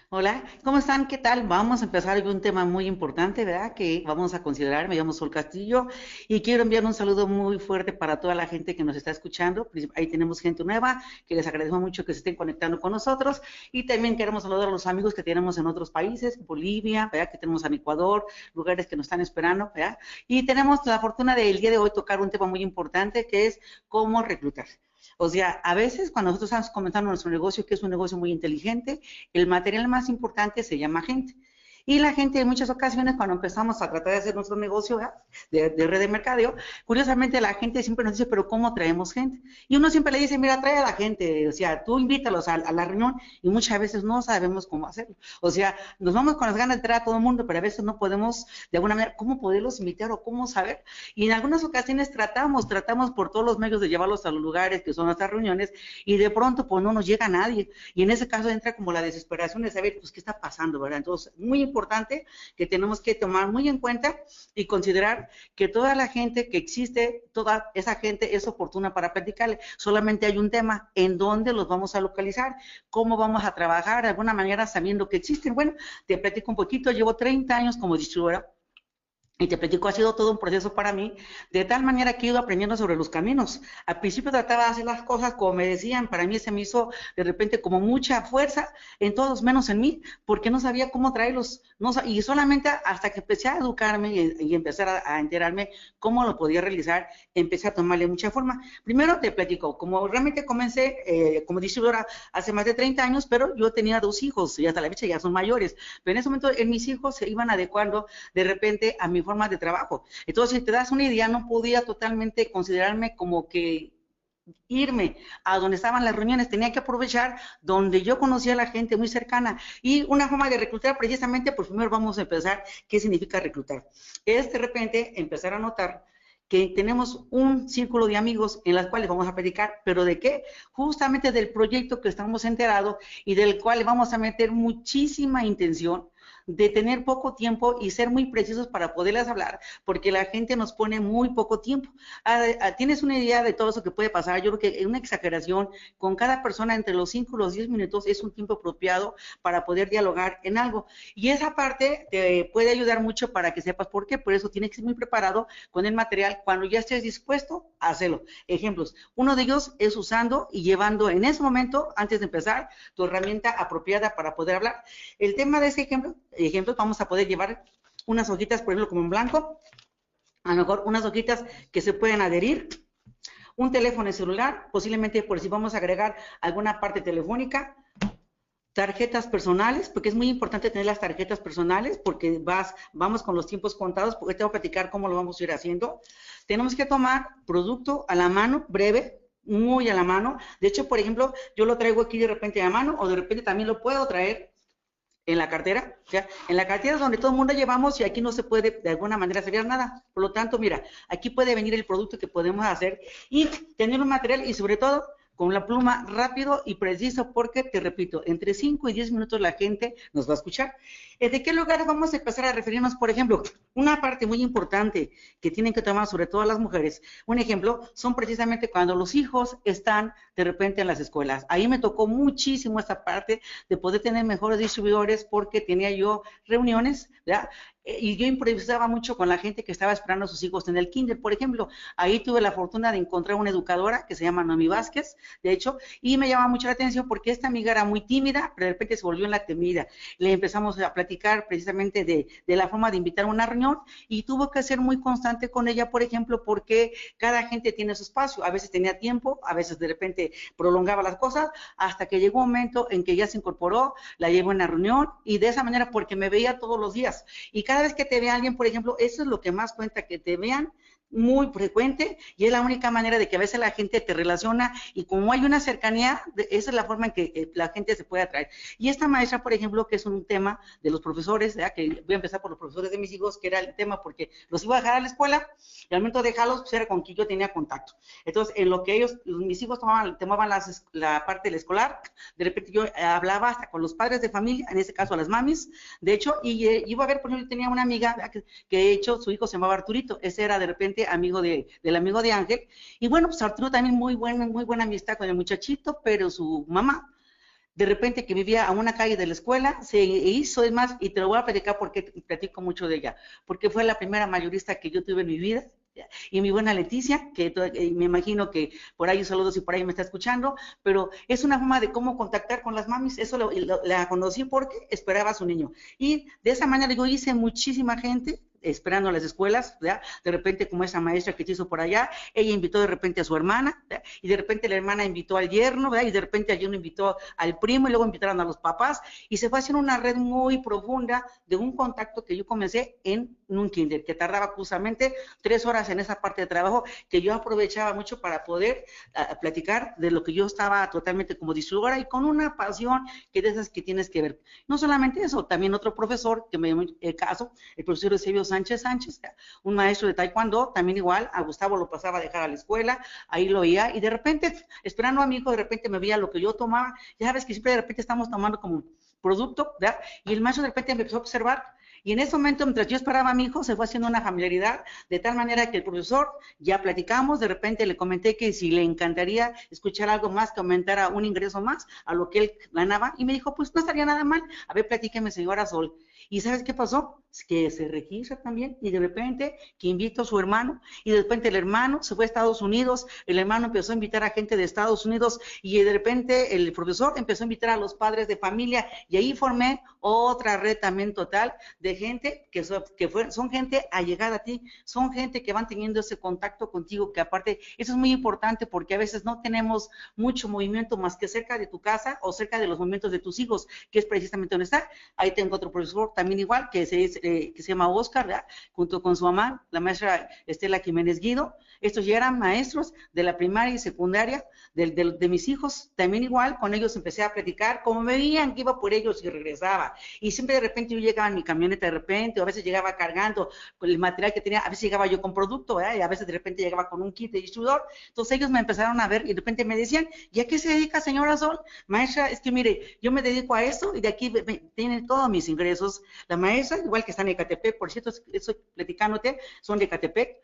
Hola, ¿cómo están? ¿Qué tal? Vamos a empezar con un tema muy importante, ¿verdad? Que vamos a considerar. Me llamo Sol Castillo y quiero enviar un saludo muy fuerte para toda la gente que nos está escuchando. Ahí tenemos gente nueva que les agradecemos mucho que se estén conectando con nosotros y también queremos saludar a los amigos que tenemos en otros países, Bolivia, ¿verdad? Que tenemos en Ecuador, lugares que nos están esperando, ¿verdad? Y tenemos la fortuna del día de hoy tocar un tema muy importante que es cómo reclutar. O sea, a veces cuando nosotros estamos comenzando nuestro negocio, que es un negocio muy inteligente, el material más importante se llama gente. Y la gente en muchas ocasiones cuando empezamos a tratar de hacer nuestro negocio de red de mercadeo, curiosamente la gente siempre nos dice, pero ¿cómo traemos gente? Y uno siempre le dice, mira, trae a la gente, o sea, tú invítalos a la reunión y muchas veces no sabemos cómo hacerlo. O sea, nos vamos con las ganas de traer a todo el mundo, pero a veces no podemos de alguna manera, ¿cómo poderlos invitar o cómo saber? Y en algunas ocasiones tratamos por todos los medios de llevarlos a los lugares que son nuestras reuniones y de pronto pues no nos llega nadie. Y en ese caso entra como la desesperación de saber, pues, qué está pasando, ¿verdad? Entonces, muy importante que tenemos que tomar muy en cuenta y considerar que toda la gente que existe, toda esa gente es oportuna para platicarle. Solamente hay un tema, ¿en dónde los vamos a localizar? ¿Cómo vamos a trabajar? De alguna manera sabiendo que existen. Bueno, te platico un poquito, llevo 30 años como distribuidora y te platico, ha sido todo un proceso para mí, de tal manera que he ido aprendiendo sobre los caminos. Al principio trataba de hacer las cosas como me decían, para mí se me hizo de repente como mucha fuerza en todos menos en mí, porque no sabía cómo traerlos, no, y solamente hasta que empecé a educarme y empezar a enterarme cómo lo podía realizar, empecé a tomarle mucha forma. Primero te platico, como realmente comencé como distribuidora hace más de 30 años, pero yo tenía dos hijos y hasta la fecha ya son mayores, pero en ese momento en mis hijos se iban adecuando de repente a mi forma de trabajo. Entonces, si te das una idea, no podía totalmente considerarme como que irme a donde estaban las reuniones, tenía que aprovechar donde yo conocía a la gente muy cercana. Y una forma de reclutar, precisamente, pues primero vamos a empezar, ¿qué significa reclutar? Es de repente empezar a notar que tenemos un círculo de amigos en las cuales vamos a predicar, pero ¿de qué? Justamente del proyecto que estamos enterados y del cual vamos a meter muchísima intención de tener poco tiempo y ser muy precisos para poderles hablar, porque la gente nos pone muy poco tiempo. ¿Tienes una idea de todo eso que puede pasar? Yo creo que en una exageración, con cada persona entre los 5 y los 10 minutos es un tiempo apropiado para poder dialogar en algo. Y esa parte te puede ayudar mucho para que sepas por qué. Por eso tienes que ser muy preparado con el material cuando ya estés dispuesto a hacerlo. Ejemplos. Uno de ellos es usando y llevando en ese momento, antes de empezar, tu herramienta apropiada para poder hablar. El tema de ese ejemplo, vamos a poder llevar unas hojitas, por ejemplo, como en blanco, a lo mejor unas hojitas que se pueden adherir, un teléfono celular, posiblemente por si vamos a agregar alguna parte telefónica, tarjetas personales, porque es muy importante tener las tarjetas personales, porque vamos con los tiempos contados, porque te voy a platicar cómo lo vamos a ir haciendo. Tenemos que tomar producto a la mano, breve, muy a la mano. De hecho, por ejemplo, yo lo traigo aquí de repente a mano, o de repente también lo puedo traer en la cartera, o sea, en la cartera es donde todo el mundo llevamos y aquí no se puede de alguna manera sacar nada. Por lo tanto, mira, aquí puede venir el producto que podemos hacer y tener un material y sobre todo con la pluma rápido y preciso porque, te repito, entre 5 y 10 minutos la gente nos va a escuchar. ¿De qué lugares vamos a empezar a referirnos? Por ejemplo, una parte muy importante que tienen que tomar sobre todo las mujeres, un ejemplo, son precisamente cuando los hijos están de repente en las escuelas. Ahí me tocó muchísimo esta parte de poder tener mejores distribuidores porque tenía yo reuniones, ¿verdad? Y yo improvisaba mucho con la gente que estaba esperando a sus hijos en el kinder, por ejemplo. Ahí tuve la fortuna de encontrar una educadora que se llama Noemi Vázquez, de hecho, y me llama mucho la atención porque esta amiga era muy tímida, pero de repente se volvió en la temida. Le empezamos a platicar precisamente de la forma de invitar a una reunión y tuvo que ser muy constante con ella, por ejemplo, porque cada gente tiene su espacio. A veces tenía tiempo, a veces de repente prolongaba las cosas, hasta que llegó un momento en que ya se incorporó, la llevó en la reunión y de esa manera porque me veía todos los días. Y cada vez que te ve alguien, por ejemplo, eso es lo que más cuenta, que te vean muy frecuente y es la única manera de que a veces la gente te relaciona y como hay una cercanía, esa es la forma en que la gente se puede atraer. Y esta maestra, por ejemplo, que es un tema de los profesores, ¿verdad? Que voy a empezar por los profesores de mis hijos, que era el tema porque los iba a dejar a la escuela y al momento de dejarlos, pues era con quien yo tenía contacto. Entonces, en lo que ellos, mis hijos tomaban la parte del escolar, de repente yo hablaba hasta con los padres de familia, en ese caso a las mamis, de hecho, y iba a ver, por ejemplo, tenía una amiga que de hecho su hijo se llamaba Arturito, ese era de repente amigo del amigo de Ángel, y bueno, pues Arturo también muy buena amistad con el muchachito, pero su mamá de repente que vivía a una calle de la escuela, se hizo, es más, y te lo voy a platicar porque platico mucho de ella, porque fue la primera mayorista que yo tuve en mi vida, y mi buena Leticia, que me imagino que por ahí saludos y por ahí me está escuchando, pero es una forma de cómo contactar con las mamis, eso la conocí porque esperaba a su niño, y de esa manera yo hice muchísima gente, esperando a las escuelas, ¿verdad? De repente como esa maestra que se hizo por allá, ella invitó de repente a su hermana, ¿verdad? Y de repente la hermana invitó al yerno, ¿verdad? Y de repente el yerno invitó al primo y luego invitaron a los papás y se fue haciendo una red muy profunda de un contacto que yo comencé en un kinder, que tardaba justamente 3 horas en esa parte de trabajo que yo aprovechaba mucho para poder platicar de lo que yo estaba totalmente como distribuidora y con una pasión que de esas que tienes que ver. No solamente eso, también otro profesor que me llamó el caso, el profesor Eusebio Sánchez, un maestro de taekwondo, también igual, a Gustavo lo pasaba a dejar a la escuela, ahí lo veía, y de repente, esperando a mi hijo, de repente me veía lo que yo tomaba, ya sabes que siempre de repente estamos tomando como producto, ¿verdad? Y el maestro de repente me empezó a observar, y en ese momento, mientras yo esperaba a mi hijo, se fue haciendo una familiaridad, de tal manera que el profesor, ya platicamos, de repente le comenté que si le encantaría escuchar algo más, que aumentara un ingreso más a lo que él ganaba, y me dijo, pues no estaría nada mal, a ver, platíqueme, señora Sol. ¿Y sabes qué pasó? Que se registra también y de repente que invitó a su hermano y de repente el hermano se fue a Estados Unidos, el hermano empezó a invitar a gente de Estados Unidos y de repente el profesor empezó a invitar a los padres de familia y ahí formé otra red también total de gente que son gente allegada a ti, son gente que van teniendo ese contacto contigo, que aparte eso es muy importante porque a veces no tenemos mucho movimiento más que cerca de tu casa o cerca de los movimientos de tus hijos, que es precisamente donde está. Ahí tengo otro profesor también igual, que se llama Oscar, ¿verdad? Junto con su mamá, la maestra Estela Jiménez Guido. Estos ya eran maestros de la primaria y secundaria de mis hijos, también igual, con ellos empecé a platicar, como me veían que iba por ellos y regresaba, y siempre de repente yo llegaba en mi camioneta de repente, o a veces llegaba cargando con el material que tenía, a veces llegaba yo con producto, ¿verdad? Y a veces de repente llegaba con un kit de distribuidor, entonces ellos me empezaron a ver y de repente me decían, ¿y a qué se dedica señora Sol? Maestra, es que mire, yo me dedico a esto y de aquí tienen todos mis ingresos. La maestra, igual que está en Ecatepec, por cierto, estoy platicándote, son de Ecatepec.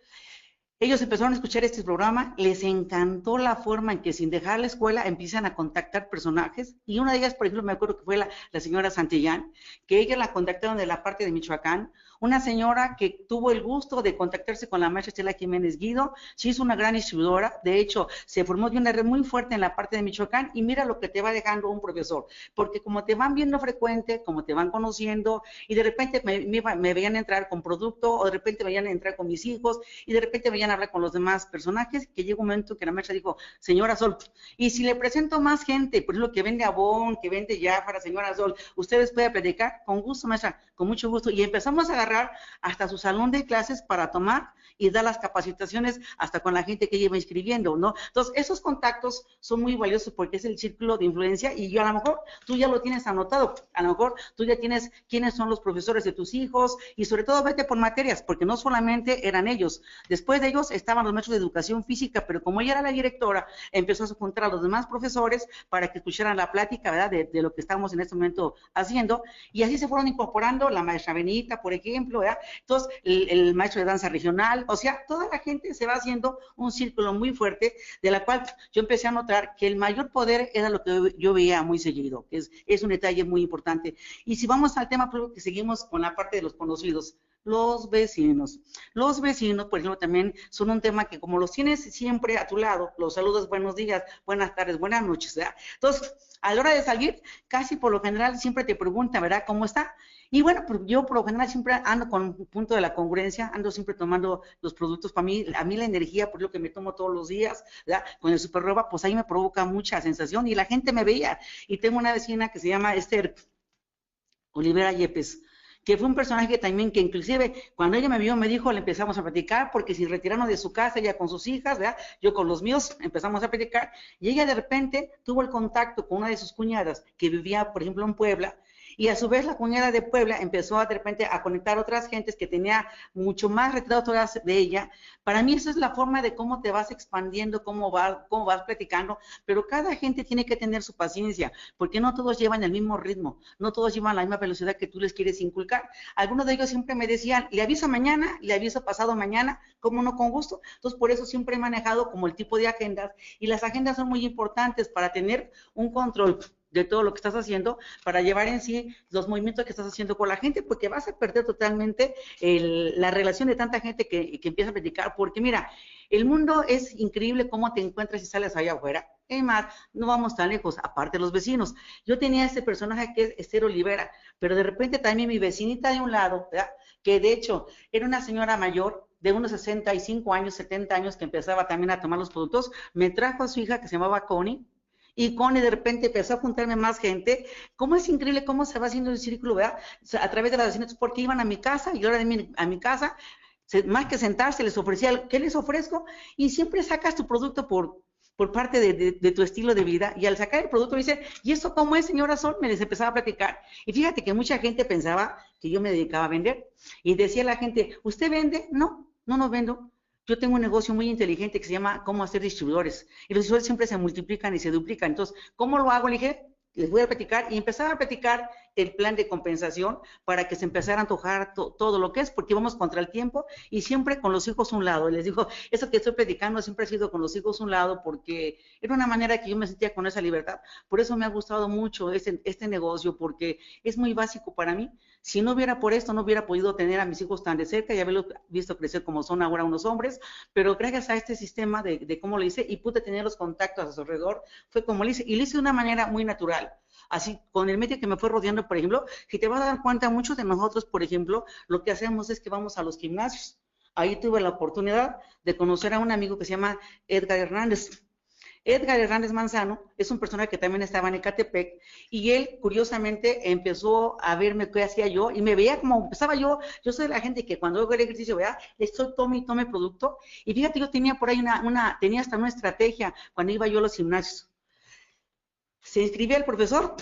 Ellos empezaron a escuchar este programa, les encantó la forma en que sin dejar la escuela empiezan a contactar personajes, y una de ellas, por ejemplo, me acuerdo que fue la señora Santillán, que ella la contactaron de la parte de Michoacán, una señora que tuvo el gusto de contactarse con la maestra Estela Jiménez Guido, se hizo una gran distribuidora, de hecho, se formó de una red muy fuerte en la parte de Michoacán, y mira lo que te va dejando un profesor, porque como te van viendo frecuente, como te van conociendo, y de repente me veían entrar con producto, o de repente me veían entrar con mis hijos, y de repente me veían hablar con los demás personajes, que llega un momento que la maestra dijo, señora Sol, y si le presento más gente, por ejemplo, que vende Avon, que vende Jafra, señora Sol, ustedes pueden platicar, con gusto, maestra, con mucho gusto, y empezamos a agarrar hasta su salón de clases para tomar y dar las capacitaciones hasta con la gente que lleva inscribiendo, ¿no? Entonces, esos contactos son muy valiosos porque es el círculo de influencia y yo a lo mejor tú ya lo tienes anotado, a lo mejor tú ya tienes quiénes son los profesores de tus hijos y sobre todo vete por materias, porque no solamente eran ellos, después de ellos estaban los maestros de educación física, pero como ella era la directora, empezó a juntar a los demás profesores para que escucharan la plática, ¿verdad?, de lo que estamos en este momento haciendo, y así se fueron incorporando la maestra Benita, por ejemplo, ¿verdad? Entonces, el maestro de danza regional, o sea, toda la gente se va haciendo un círculo muy fuerte, de la cual yo empecé a notar que el mayor poder era lo que yo veía muy seguido, que es un detalle muy importante. Y si vamos al tema, que seguimos con la parte de los conocidos, los vecinos. Los vecinos, por ejemplo, también son un tema que como los tienes siempre a tu lado, los saludos, buenos días, buenas tardes, buenas noches, ¿verdad? Entonces, a la hora de salir, casi por lo general siempre te preguntan, ¿verdad?, ¿cómo está? Y bueno, pues yo por lo general siempre ando con un punto de la congruencia, ando siempre tomando los productos para mí, a mí la energía, por lo que me tomo todos los días, ¿verdad?, con el Superroba, pues ahí me provoca mucha sensación y la gente me veía. Y tengo una vecina que se llama Esther Olivera Yepes, que fue un personaje también que inclusive cuando ella me vio me dijo, le empezamos a platicar, porque si retiraron de su casa, ella con sus hijas, ¿verdad?, yo con los míos, empezamos a platicar, y ella de repente tuvo el contacto con una de sus cuñadas, que vivía, por ejemplo, en Puebla, y a su vez la cuñada de Puebla empezó de repente a conectar otras gentes que tenía mucho más retrato todas de ella. Para mí esa es la forma de cómo te vas expandiendo, cómo vas platicando, pero cada gente tiene que tener su paciencia, porque no todos llevan el mismo ritmo, no todos llevan la misma velocidad que tú les quieres inculcar. Algunos de ellos siempre me decían, le aviso mañana, le aviso pasado mañana, ¿cómo no? Con gusto. Entonces, por eso siempre he manejado como el tipo de agendas, y las agendas son muy importantes para tener un control de todo lo que estás haciendo para llevar en sí los movimientos que estás haciendo con la gente, porque vas a perder totalmente la relación de tanta gente que empieza a platicar, porque mira, el mundo es increíble cómo te encuentras y sales allá afuera. Es más, no vamos tan lejos, aparte de los vecinos. Yo tenía este personaje que es Esther Olivera, pero de repente también mi vecinita de un lado, ¿verdad? Que de hecho era una señora mayor, de unos 65 años, 70 años, que empezaba también a tomar los productos, me trajo a su hija que se llamaba Connie, y Connie de repente empezó a juntarme más gente. Cómo es increíble cómo se va haciendo el círculo, ¿verdad? O sea, a través de las vecinas, porque iban a mi casa y ahora a mi casa, más que sentarse, les ofrecía, ¿qué les ofrezco? Y siempre sacas tu producto por parte de tu estilo de vida, y al sacar el producto me dice, ¿y esto cómo es, señora Sol? Me les empezaba a platicar, y fíjate que mucha gente pensaba que yo me dedicaba a vender, y decía la gente, ¿usted vende? No, no vendo. Yo tengo un negocio muy inteligente que se llama cómo hacer distribuidores, y los distribuidores siempre se multiplican y se duplican. Entonces, ¿cómo lo hago? Le dije, les voy a platicar, y empezaba a platicar el plan de compensación para que se empezara a antojar todo lo que es, porque íbamos contra el tiempo y siempre con los hijos a un lado. Y les digo, eso que estoy predicando siempre ha sido con los hijos a un lado, porque era una manera que yo me sentía con esa libertad. Por eso me ha gustado mucho este negocio, porque es muy básico para mí. Si no hubiera por esto, no hubiera podido tener a mis hijos tan de cerca y haberlos visto crecer como son ahora unos hombres, pero gracias a este sistema de cómo lo hice y pude tener los contactos a su alrededor, fue como lo hice, y lo hice de una manera muy natural. Así, con el medio que me fue rodeando, por ejemplo, si te vas a dar cuenta, muchos de nosotros, por ejemplo, lo que hacemos es que vamos a los gimnasios. Ahí tuve la oportunidad de conocer a un amigo que se llama Edgar Hernández. Edgar Hernández Manzano es un personaje que también estaba en Ecatepec, y él curiosamente empezó a verme qué hacía yo y me veía como empezaba yo soy de la gente que cuando hago el ejercicio, vea, estoy tome y tome producto, y fíjate, yo tenía por ahí tenía hasta una estrategia cuando iba yo a los gimnasios. Se inscribía el profesor,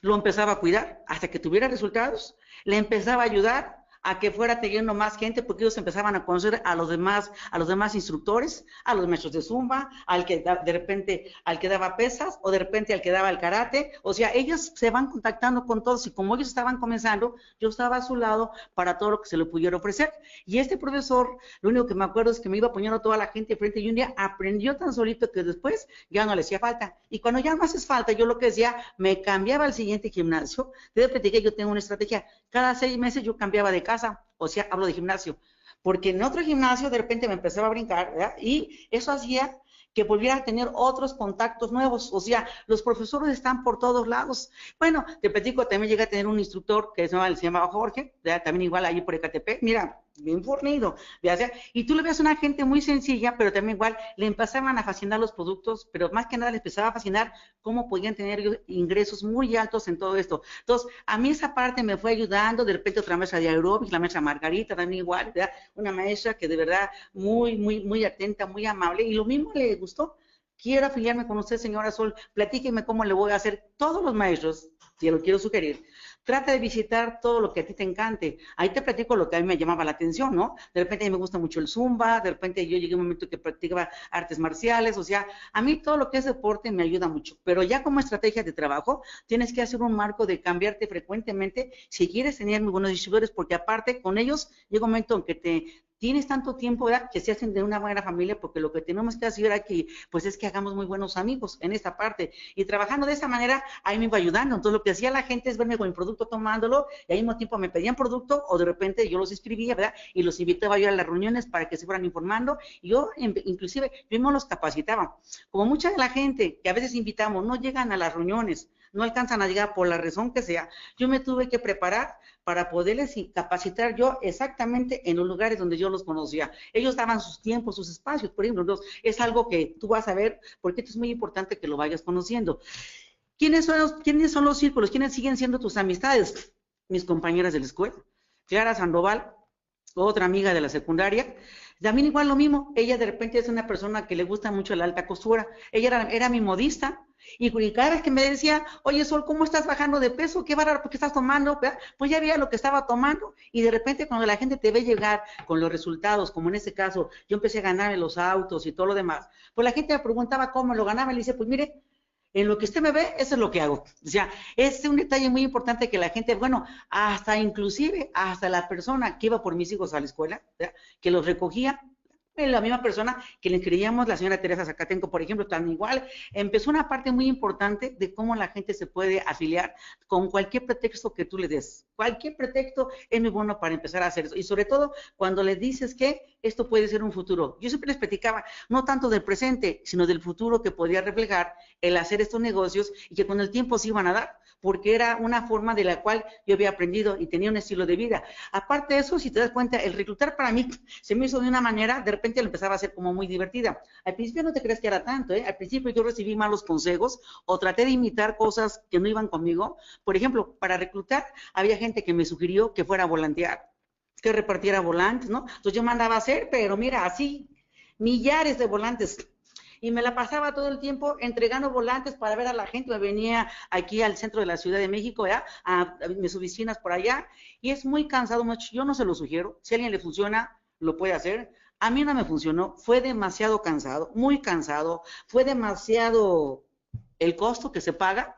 lo empezaba a cuidar hasta que tuviera resultados, le empezaba a ayudar a que fuera teniendo más gente, porque ellos empezaban a conocer a los demás instructores, a los maestros de zumba, al que de repente al que daba pesas, o de repente al que daba el karate. O sea, ellos se van contactando con todos, y como ellos estaban comenzando, yo estaba a su lado para todo lo que se le pudiera ofrecer. Y este profesor, lo único que me acuerdo es que me iba poniendo toda la gente frente, y un día aprendió tan solito que después ya no le hacía falta. Y cuando ya no haces falta, yo lo que decía, me cambiaba al siguiente gimnasio. De repente yo tengo una estrategia, cada 6 meses yo cambiaba de casa. O sea, hablo de gimnasio, porque en otro gimnasio de repente me empezaba a brincar, ¿verdad? Y eso hacía que volviera a tener otros contactos nuevos. O sea, los profesores están por todos lados. Bueno, te platico, también llegué a tener un instructor que se llamaba Jorge, ¿verdad? También igual ahí por Ecatepec, mira, bien fornido, ¿verdad? Y tú le ves una gente muy sencilla, pero también igual le empezaban a fascinar los productos, pero más que nada le empezaba a fascinar cómo podían tener ingresos muy altos en todo esto. Entonces, a mí esa parte me fue ayudando. De repente otra maestra de aeróbics, la maestra Margarita, también igual, ¿verdad? Una maestra que de verdad muy atenta, muy amable, y lo mismo le gustó. Quiero afiliarme con usted, señora Sol, platíqueme cómo le voy a hacer. Todos los maestros, si lo quiero sugerir, trata de visitar todo lo que a ti te encante. Ahí te platico lo que a mí me llamaba la atención, ¿no? De repente a mí me gusta mucho el zumba, de repente yo llegué a un momento que practicaba artes marciales. O sea, a mí todo lo que es deporte me ayuda mucho, pero ya como estrategia de trabajo tienes que hacer un marco de cambiarte frecuentemente si quieres tener muy buenos distribuidores, porque aparte con ellos llega un momento en que tienes tanto tiempo, ¿verdad?, que se hacen de una buena familia, porque lo que tenemos que hacer aquí, pues es que hagamos muy buenos amigos en esta parte, y trabajando de esa manera, ahí me iba ayudando. Entonces lo que hacía la gente es verme con el producto tomándolo, y al mismo tiempo me pedían producto, o de repente yo los escribía, ¿verdad?, y los invitaba yo a las reuniones para que se fueran informando, y yo inclusive, yo mismo los capacitaba. Como mucha de la gente que a veces invitamos no llegan a las reuniones, no alcanzan a llegar por la razón que sea, yo me tuve que preparar para poderles capacitar yo exactamente en los lugares donde yo los conocía. Ellos daban sus tiempos, sus espacios, por ejemplo. Entonces, es algo que tú vas a ver, porque esto es muy importante que lo vayas conociendo. ¿Quiénes son los círculos? ¿Quiénes siguen siendo tus amistades? Mis compañeras de la escuela. Clara Sandoval, otra amiga de la secundaria. También igual lo mismo, ella de repente es una persona que le gusta mucho la alta costura. Ella era mi modista, y cada vez que me decía, oye Sol, ¿cómo estás bajando de peso? Qué bárbaro, ¿por qué estás tomando? Pues ya veía lo que estaba tomando, y de repente cuando la gente te ve llegar con los resultados, como en este caso, yo empecé a ganar en los autos y todo lo demás, pues la gente me preguntaba cómo lo ganaba, y le dice, pues mire, en lo que usted me ve, eso es lo que hago. O sea, es un detalle muy importante que la gente, bueno, hasta inclusive, hasta la persona que iba por mis hijos a la escuela, ¿verdad?, que los recogía, La misma persona que le inscribíamos, la señora Teresa Zacatenco, por ejemplo, tan igual, empezó una parte muy importante de cómo la gente se puede afiliar con cualquier pretexto que tú le des. Cualquier pretexto es muy bueno para empezar a hacer eso. Y sobre todo cuando les dices que esto puede ser un futuro. Yo siempre les platicaba, no tanto del presente, sino del futuro que podía reflejar el hacer estos negocios y que con el tiempo se iban a dar, porque era una forma de la cual yo había aprendido y tenía un estilo de vida. Aparte de eso, si te das cuenta, el reclutar para mí se me hizo de una manera, de repente lo empezaba a hacer como muy divertida. Al principio no te creas que era tanto, ¿eh? Al principio yo recibí malos consejos o traté de imitar cosas que no iban conmigo. Por ejemplo, para reclutar había gente que me sugirió que fuera a volantear, que repartiera volantes, ¿no? Entonces yo mandaba a hacer, pero mira, así, millares de volantes. Y me la pasaba todo el tiempo entregando volantes para ver a la gente. Me venía aquí al centro de la Ciudad de México, ¿verdad? A mis oficinas por allá, y es muy cansado, mucho. Yo no se lo sugiero. Si a alguien le funciona, lo puede hacer. A mí no me funcionó, fue demasiado cansado, muy cansado, fue demasiado el costo que se paga,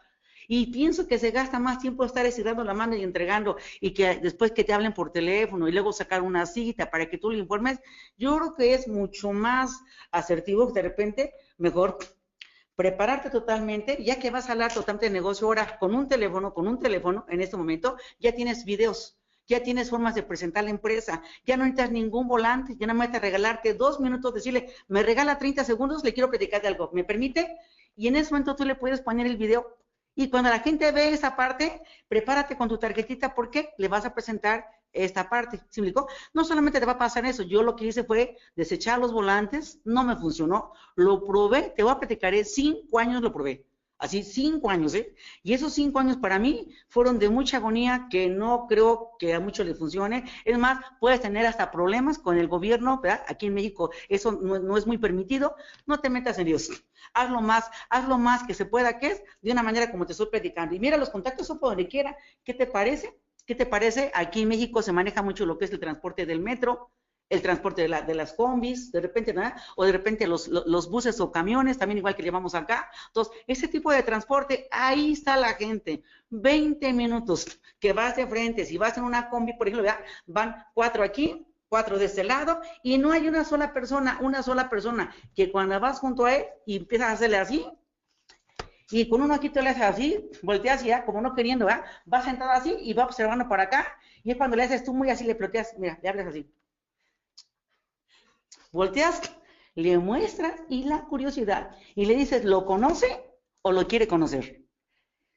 y pienso que se gasta más tiempo estar estirando la mano y entregando, y que después que te hablen por teléfono y luego sacar una cita para que tú le informes. Yo creo que es mucho más asertivo, de repente, mejor prepararte totalmente, ya que vas a hablar totalmente de negocio ahora con un teléfono, en este momento, ya tienes videos, ya tienes formas de presentar la empresa, ya no necesitas ningún volante, ya no necesitas regalarte 2 minutos, decirle, me regala 30 segundos, le quiero platicar de algo, ¿me permite? Y en ese momento tú le puedes poner el video. Y cuando la gente ve esa parte, prepárate con tu tarjetita porque le vas a presentar esta parte. ¿Sí me explicó? No solamente te va a pasar eso, yo lo que hice fue desechar los volantes, no me funcionó, lo probé, te voy a platicar, 5 años lo probé. Así 5 años, ¿eh? Y esos 5 años para mí fueron de mucha agonía, que no creo que a muchos les funcione. Es más, puedes tener hasta problemas con el gobierno, ¿verdad? Aquí en México eso no es muy permitido. No te metas en Dios. Haz lo más que se pueda, que es de una manera como te estoy platicando. Y mira, los contactos son por donde quiera. ¿Qué te parece? ¿Qué te parece? Aquí en México se maneja mucho lo que es el transporte del metro, el transporte de las combis, de repente, ¿verdad? O de repente los buses o camiones, también igual que llevamos acá. Entonces, ese tipo de transporte, ahí está la gente. 20 minutos que vas de frente, si vas en una combi, por ejemplo, ¿verdad? Van 4 aquí, 4 de este lado, y no hay una sola persona, que cuando vas junto a él y empiezas a hacerle así, y con uno aquí te le haces así, volteas ya, como no queriendo, ¿verdad? Va sentado así y va observando para acá, y es cuando le haces tú muy así, le planteas, mira, le hablas así. Volteas, le muestras y la curiosidad, y le dices, ¿lo conoce o lo quiere conocer?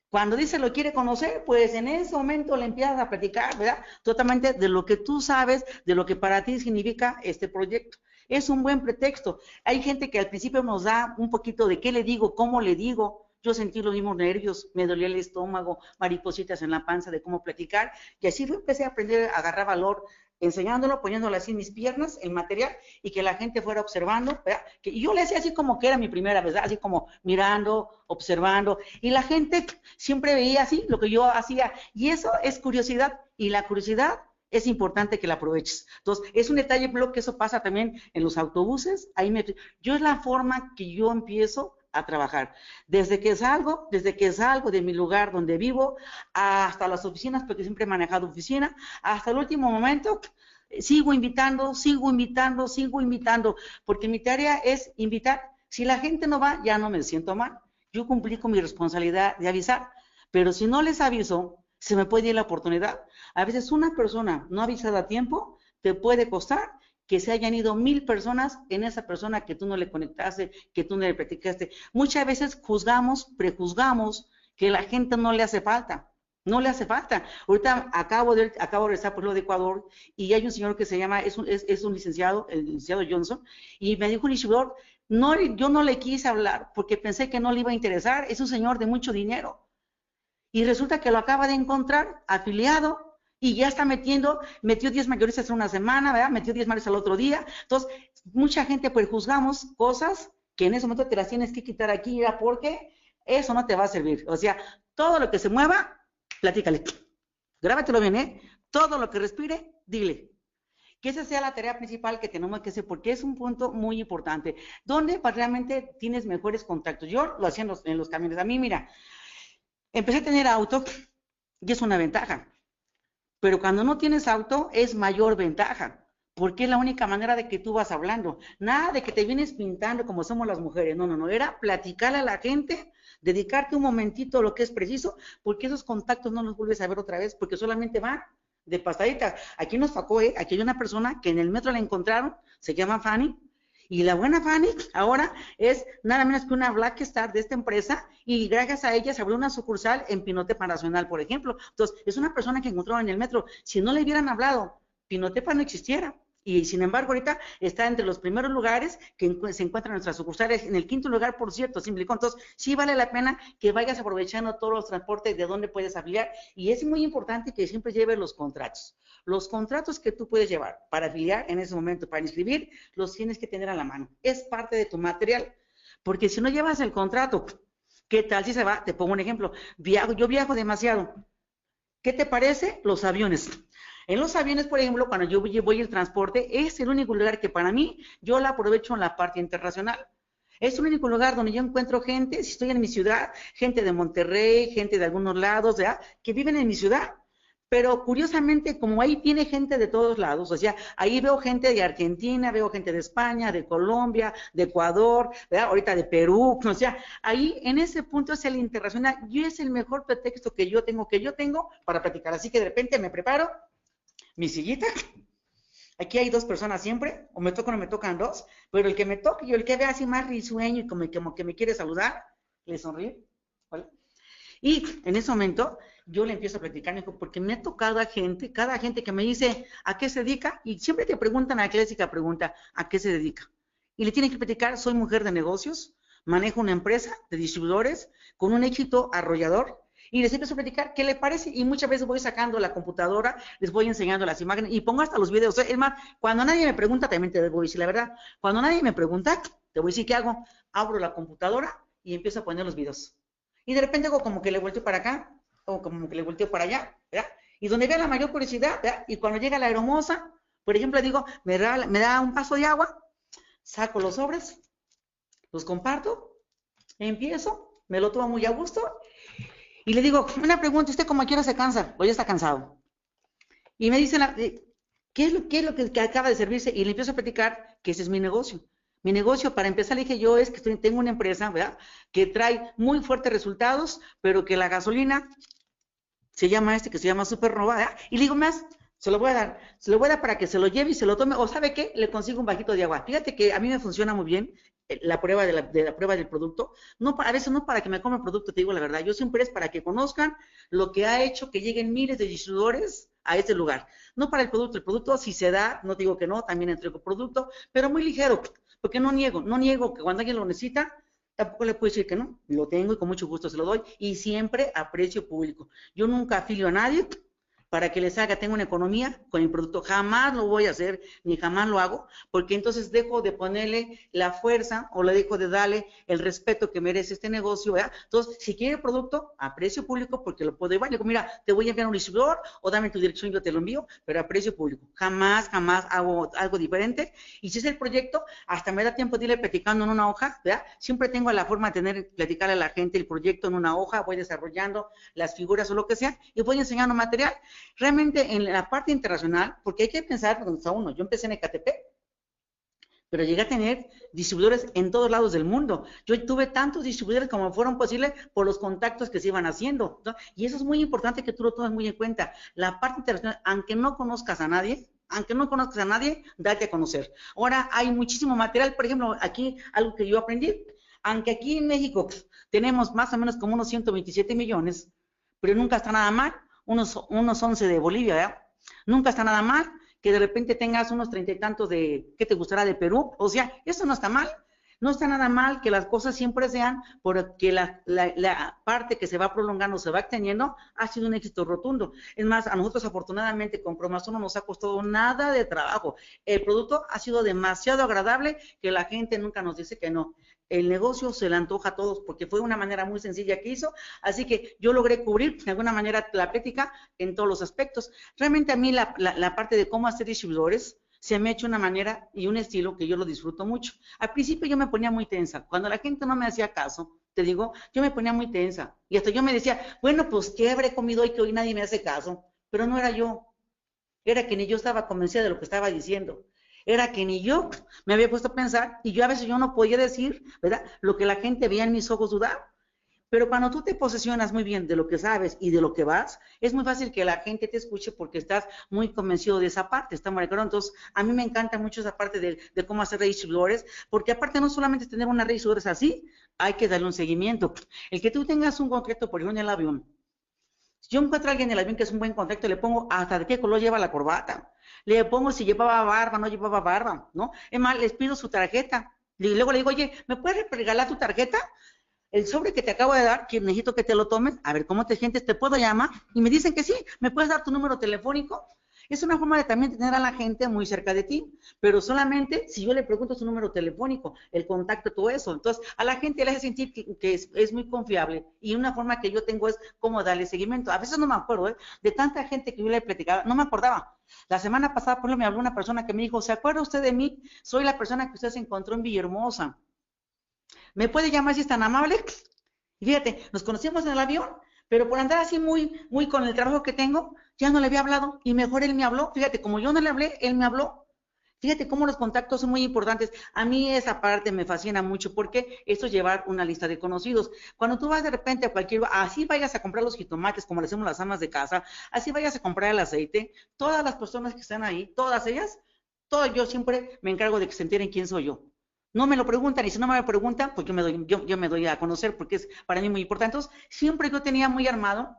Cuando dice lo quiere conocer, pues en ese momento le empiezas a platicar, ¿verdad? Totalmente de lo que tú sabes, de lo que para ti significa este proyecto. Es un buen pretexto. Hay gente que al principio nos da un poquito de qué le digo, cómo le digo. Yo sentí los mismos nervios, me dolía el estómago, maripositas en la panza de cómo platicar, y así empecé a aprender a agarrar valor, enseñándolo, poniéndolo así en mis piernas, el material, y que la gente fuera observando, ¿verdad? Y yo le hacía así como que era mi primera vez, ¿verdad? Así como mirando, observando, y la gente siempre veía así lo que yo hacía, y eso es curiosidad, y la curiosidad es importante que la aproveches. Entonces, es un detalle, que eso pasa también en los autobuses. Yo es la forma que yo empiezo a trabajar. Desde que salgo de mi lugar donde vivo, hasta las oficinas, porque siempre he manejado oficina, hasta el último momento, sigo invitando, porque mi tarea es invitar. Si la gente no va, ya no me siento mal. Yo cumplí con mi responsabilidad de avisar, pero si no les aviso, se me puede ir la oportunidad. A veces una persona no avisada a tiempo te puede costar que se hayan ido 1000 personas en esa persona que tú no le conectaste, que tú no le platicaste. Muchas veces prejuzgamos que la gente no le hace falta. No le hace falta. Ahorita acabo de estar por lo de Ecuador, y hay un señor que se llama, es un licenciado, el licenciado Johnson, y me dijo un Ishibor, no, yo no le quise hablar porque pensé que no le iba a interesar, es un señor de mucho dinero. Y resulta que lo acaba de encontrar afiliado y ya está metió 10 mayoristas en una semana, ¿verdad? Metió 10 mayoristas al otro día. Entonces, mucha gente pues juzgamos cosas que en ese momento te las tienes que quitar aquí, ¿ya? Porque eso no te va a servir. O sea, todo lo que se mueva, platícale. Grábatelo bien, ¿eh? Todo lo que respire, dile. Que esa sea la tarea principal que tenemos que hacer, porque es un punto muy importante. ¿Dónde realmente tienes mejores contactos? Yo lo hacía en los camiones. A mí, mira, empecé a tener auto y es una ventaja, pero cuando no tienes auto es mayor ventaja, porque es la única manera de que tú vas hablando. Nada de que te vienes pintando como somos las mujeres. No, no, no. Era platicarle a la gente, dedicarte un momentito a lo que es preciso, porque esos contactos no los vuelves a ver otra vez, porque solamente van de pasadita. Aquí nos tocó, aquí hay una persona que en el metro la encontraron, se llama Fanny, y la buena Fanny ahora es nada menos que una Black Star de esta empresa, y gracias a ella se abrió una sucursal en Pinotepa Nacional, por ejemplo. Entonces, es una persona que encontraron en el metro. Si no le hubieran hablado, Pinotepa no existiera. Y sin embargo, ahorita está entre los primeros lugares que se encuentran nuestras sucursales, en el quinto lugar, por cierto, Simplicón. Entonces, sí vale la pena que vayas aprovechando todos los transportes de donde puedes afiliar, y es muy importante que siempre lleves los contratos. Los contratos que tú puedes llevar para afiliar en ese momento, para inscribir, los tienes que tener a la mano. Es parte de tu material, porque si no llevas el contrato, ¿qué tal si se va? Te pongo un ejemplo. Yo viajo demasiado. ¿Qué te parece? Los aviones. En los aviones, por ejemplo, cuando yo voy el transporte, es el único lugar que para mí, yo la aprovecho en la parte internacional. Es el único lugar donde yo encuentro gente, si estoy en mi ciudad, gente de Monterrey, gente de algunos lados, ¿verdad?, que viven en mi ciudad. Pero curiosamente, como ahí viene gente de todos lados, o sea, ahí veo gente de Argentina, veo gente de España, de Colombia, de Ecuador, ¿verdad?, ahorita de Perú, o sea, ahí en ese punto es el internacional, y es el mejor pretexto que yo tengo para platicar. Así que de repente me preparo mi sillita. Aquí hay dos personas siempre, o me tocan o me tocan dos, pero el que me toque y el que vea así más risueño y como que me quiere saludar, le sonríe, ¿vale? Y en ese momento yo le empiezo a platicar, porque me ha tocado a gente, cada gente que me dice a qué se dedica, y siempre te preguntan la clásica pregunta, ¿a qué se dedica? Y le tienen que platicar, soy mujer de negocios, manejo una empresa de distribuidores con un éxito arrollador, y les empiezo a platicar qué le parece, y muchas veces voy sacando la computadora, les voy enseñando las imágenes, y pongo hasta los videos. Es más, cuando nadie me pregunta, también te voy a decir la verdad, cuando nadie me pregunta, te voy a decir qué hago, abro la computadora y empiezo a poner los videos. Y de repente hago como que le volteo para acá, o como que le volteo para allá, ¿verdad? Y donde vea la mayor curiosidad, ¿verdad? Y cuando llega la aeromoza, por ejemplo, le digo, me da un vaso de agua, saco los sobres, los comparto, empiezo, me lo tomo muy a gusto, y le digo, una pregunta, ¿usted como a qué hora se cansa? O ya está cansado. Y me dice, ¿qué es lo que acaba de servirse? Y le empiezo a platicar que ese es mi negocio. Mi negocio, para empezar, le dije yo, es que tengo una empresa, ¿verdad?, que trae muy fuertes resultados, pero que la gasolina se llama Supernova, ¿verdad? Y le digo, más, se lo voy a dar para que se lo lleve y se lo tome, o ¿sabe qué? Le consigo un bajito de agua. Fíjate que a mí me funciona muy bien la prueba de la prueba del producto, a veces no para que me coma el producto, te digo la verdad, yo siempre es para que conozcan lo que ha hecho que lleguen miles de distribuidores a ese lugar, no para el producto si se da, no digo que no, también entrego producto, pero muy ligero, porque no niego que cuando alguien lo necesita, tampoco le puedo decir que no, lo tengo y con mucho gusto se lo doy, y siempre a precio público. Yo nunca afilio a nadie para que les haga, tengo una economía con el producto, jamás lo voy a hacer, ni jamás lo hago, porque entonces dejo de ponerle la fuerza o le dejo de darle el respeto que merece este negocio, ¿verdad? Entonces, si quiere el producto a precio público, porque lo puedo llevar, le digo, mira, te voy a enviar un distribuidor o dame tu dirección, yo te lo envío, pero a precio público. Jamás hago algo diferente, y si es el proyecto, hasta me da tiempo de irle platicando en una hoja, ¿verdad? Siempre tengo la forma de platicarle a la gente el proyecto en una hoja, voy desarrollando las figuras o lo que sea, y voy enseñando material. Realmente en la parte internacional, porque hay que pensar donde está uno, yo empecé en Ecatepec, pero llegué a tener distribuidores en todos lados del mundo. Yo tuve tantos distribuidores como fueron posibles por los contactos que se iban haciendo, ¿no? Y eso es muy importante que tú lo tomes muy en cuenta. La parte internacional, aunque no conozcas a nadie, date a conocer. Ahora hay muchísimo material, por ejemplo, aquí algo que yo aprendí, aunque aquí en México tenemos más o menos como unos 127 millones, pero nunca está nada mal, unos 11 de Bolivia, ¿verdad? Nunca está nada mal que de repente tengas unos 30 y tantos de, ¿qué te gustará?, de Perú. O sea, eso no está mal. No está nada mal que las cosas siempre sean porque la parte que se va prolongando, se va extendiendo, ha sido un éxito rotundo. Es más, a nosotros afortunadamente con Promazón no nos ha costado nada de trabajo. El producto ha sido demasiado agradable que la gente nunca nos dice que no. El negocio se le antoja a todos porque fue una manera muy sencilla que hizo, así que yo logré cubrir de alguna manera la plática en todos los aspectos. Realmente a mí la parte de cómo hacer distribuidores se me ha hecho una manera y un estilo que yo lo disfruto mucho. Al principio yo me ponía muy tensa, cuando la gente no me hacía caso, te digo, yo me ponía muy tensa y hasta yo me decía, bueno, pues ¿qué habré comido hoy que hoy nadie me hace caso? Pero no era yo, era que ni yo estaba convencida de lo que estaba diciendo. Era que ni yo me había puesto a pensar y yo a veces yo no podía decir, ¿verdad? Lo que la gente veía en mis ojos dudar. Pero cuando tú te posesionas muy bien de lo que sabes y de lo que vas, es muy fácil que la gente te escuche porque estás muy convencido de esa parte, ¿está muy claro? Entonces, a mí me encanta mucho esa parte de cómo hacer redes distribuidores, porque aparte no solamente tener una red distribuidores así, hay que darle un seguimiento. El que tú tengas un concreto, por ejemplo, en el avión. Si yo encuentro a alguien en el avión que es un buen contacto, le pongo hasta de qué color lleva la corbata. Le pongo si llevaba barba, no llevaba barba, ¿no? Es más, les pido su tarjeta. Y luego le digo, oye, ¿me puedes regalar tu tarjeta? El sobre que te acabo de dar, que necesito que te lo tomes, a ver cómo te sientes, te puedo llamar, y me dicen que sí, me puedes dar tu número telefónico. Es una forma de también tener a la gente muy cerca de ti, pero solamente si yo le pregunto su número telefónico, el contacto, todo eso. Entonces, a la gente le hace sentir que es muy confiable, y una forma que yo tengo es cómo darle seguimiento. A veces no me acuerdo, de tanta gente que yo le he platicado, no me acordaba. La semana pasada, por ejemplo, me habló una persona que me dijo, ¿se acuerda usted de mí? Soy la persona que usted se encontró en Villahermosa. ¿Me puede llamar si es tan amable? Y fíjate, nos conocimos en el avión, pero por andar así muy con el trabajo que tengo, ya no le había hablado y mejor él me habló. Fíjate, como yo no le hablé, él me habló. Fíjate cómo los contactos son muy importantes. A mí esa parte me fascina mucho porque esto es llevar una lista de conocidos. Cuando tú vas de repente a cualquier, así vayas a comprar los jitomates como le hacemos las amas de casa, así vayas a comprar el aceite, todas las personas que están ahí, todas ellas, todo yo siempre me encargo de que se enteren quién soy yo. No me lo preguntan, y si no me lo preguntan, pues yo me doy a conocer porque es para mí muy importante. Entonces, siempre yo tenía muy armado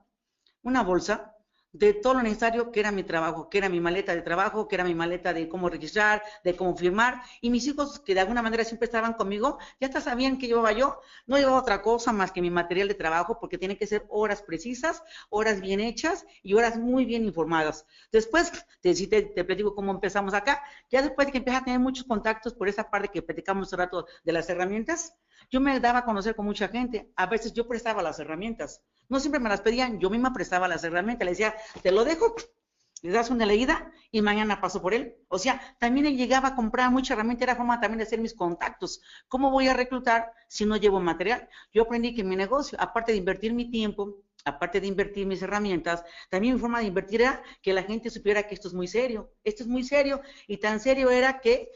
una bolsa de todo lo necesario que era mi trabajo, que era mi maleta de trabajo, que era mi maleta de cómo registrar, de cómo firmar, y mis hijos, que de alguna manera siempre estaban conmigo, ya hasta sabían que llevaba yo, no llevaba otra cosa más que mi material de trabajo, porque tiene que ser horas precisas, horas bien hechas y horas muy bien informadas. Después, te platico cómo empezamos acá, ya después de que empecé a tener muchos contactos por esa parte que platicamos hace rato de las herramientas, yo me daba a conocer con mucha gente, a veces yo prestaba las herramientas, no siempre me las pedían, yo misma prestaba las herramientas, le decía, te lo dejo, le das una leída y mañana paso por él. O sea, también él llegaba a comprar mucha herramienta, era forma también de hacer mis contactos. ¿Cómo voy a reclutar si no llevo material? Yo aprendí que mi negocio, aparte de invertir mi tiempo, aparte de invertir mis herramientas, también mi forma de invertir era que la gente supiera que esto es muy serio, y tan serio era que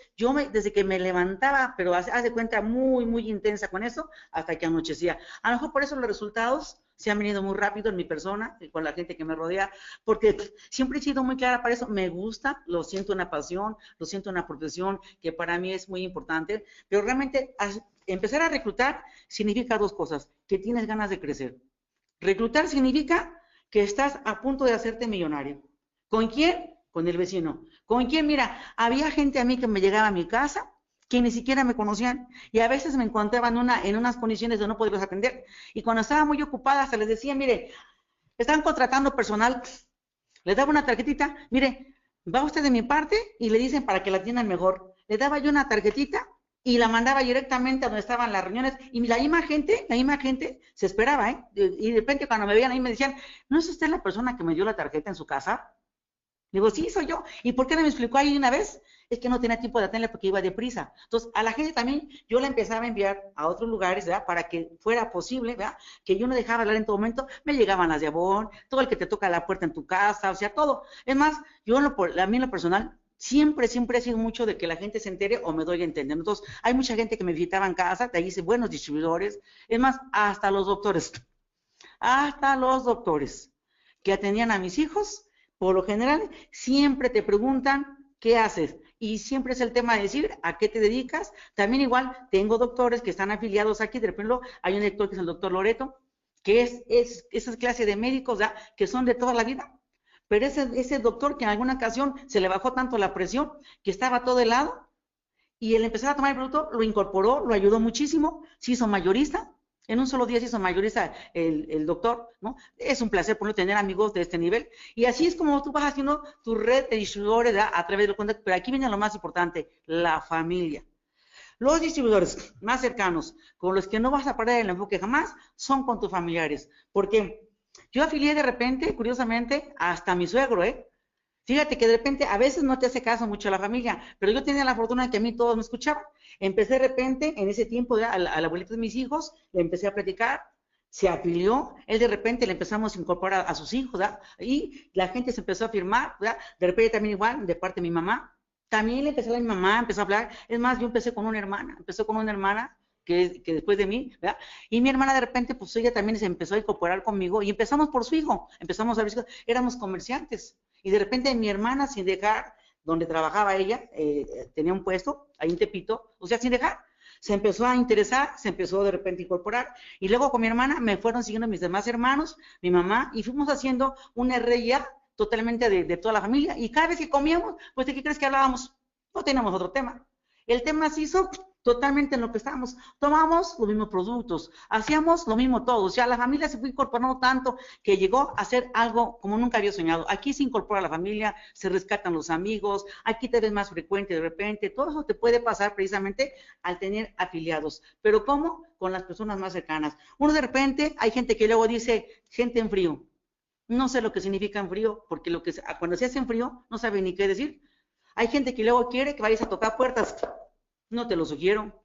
desde que me levantaba, pero haz de cuenta muy intensa con eso, hasta que anochecía. A lo mejor por eso los resultados se han venido muy rápido en mi persona y con la gente que me rodea, porque siempre he sido muy clara para eso, me gusta, lo siento una pasión, lo siento una profesión que para mí es muy importante, pero realmente empezar a reclutar significa dos cosas, que tienes ganas de crecer. Reclutar significa que estás a punto de hacerte millonario. ¿Con quién? Con el vecino. ¿Con quién? Mira, había gente a mí que me llegaba a mi casa que ni siquiera me conocían y a veces me encontraba en unas condiciones de no poderlos atender. Y cuando estaba muy ocupada, se les decía, mire, están contratando personal, les daba una tarjetita, mire, va usted de mi parte y le dicen para que la atiendan mejor. Le daba yo una tarjetita y la mandaba directamente a donde estaban las reuniones y la misma gente se esperaba, ¿eh? Y de repente cuando me veían ahí me decían, ¿no es usted la persona que me dio la tarjeta en su casa? Digo, sí, soy yo. ¿Y por qué no me explicó ahí una vez? Es que no tenía tiempo de atenderla porque iba deprisa. Entonces, a la gente también yo la empezaba a enviar a otros lugares, ¿verdad? Para que fuera posible, ¿verdad? Que yo no dejaba hablar en todo momento. Me llegaban las de Avon, todo el que te toca la puerta en tu casa, o sea, todo. Es más, a mí en lo personal, siempre he sido mucho de que la gente se entere o me doy a entender. Entonces, hay mucha gente que me visitaba en casa, de ahí hice buenos distribuidores. Es más, hasta los doctores que atendían a mis hijos, por lo general, siempre te preguntan qué haces. Y siempre es el tema de decir a qué te dedicas. También igual tengo doctores que están afiliados aquí. De repente hay un doctor que es el doctor Loreto, que es esa clase de médicos, ¿ya? Que son de toda la vida. Pero ese doctor que en alguna ocasión se le bajó tanto la presión que estaba todo helado y él empezó a tomar el producto, lo incorporó, lo ayudó muchísimo, se hizo mayorista. En un solo día se hizo mayorista el doctor, ¿no? Es un placer por no tener amigos de este nivel. Y así es como tú vas haciendo tu red de distribuidores, ¿verdad? A través de los contactos. Pero aquí viene lo más importante, la familia. Los distribuidores más cercanos, con los que no vas a perder el enfoque jamás, son con tus familiares. Porque yo afilié de repente, curiosamente, hasta mi suegro, ¿eh? Fíjate que de repente a veces no te hace caso mucho la familia, pero yo tenía la fortuna de que a mí todos me escuchaban. Empecé de repente, en ese tiempo, al abuelito de mis hijos, le empecé a platicar, se afilió, él de repente le empezamos a incorporar a sus hijos, ¿verdad? Y la gente se empezó a firmar, ¿verdad? De repente también igual, de parte de mi mamá, También le empecé a mi mamá, empezó a hablar. Es más, yo empecé con una hermana, empezó con una hermana que después de mí, ¿verdad? Y mi hermana de repente, pues ella también se empezó a incorporar conmigo y empezamos por su hijo, empezamos a ver, éramos comerciantes. Y de repente mi hermana, sin dejar donde trabajaba ella, tenía un puesto ahí en Tepito, o sea, sin dejar, se empezó a interesar, se empezó de repente a incorporar. Y luego con mi hermana me fueron siguiendo mis demás hermanos, mi mamá, y fuimos haciendo una RIA totalmente de toda la familia. Y cada vez que comíamos, pues ¿de qué crees que hablábamos? No teníamos otro tema. El tema se hizo totalmente en lo que estábamos. Tomamos los mismos productos, hacíamos lo mismo todos. O sea, la familia se fue incorporando tanto que llegó a ser algo como nunca había soñado. Aquí se incorpora la familia, se rescatan los amigos, aquí te ves más frecuente de repente. Todo eso te puede pasar precisamente al tener afiliados. Pero ¿cómo? Con las personas más cercanas. Uno de repente, hay gente que luego dice, gente en frío. No sé lo que significa en frío, porque cuando se hace en frío, no sabe ni qué decir. Hay gente que luego quiere que vayas a tocar puertas. No te lo sugiero.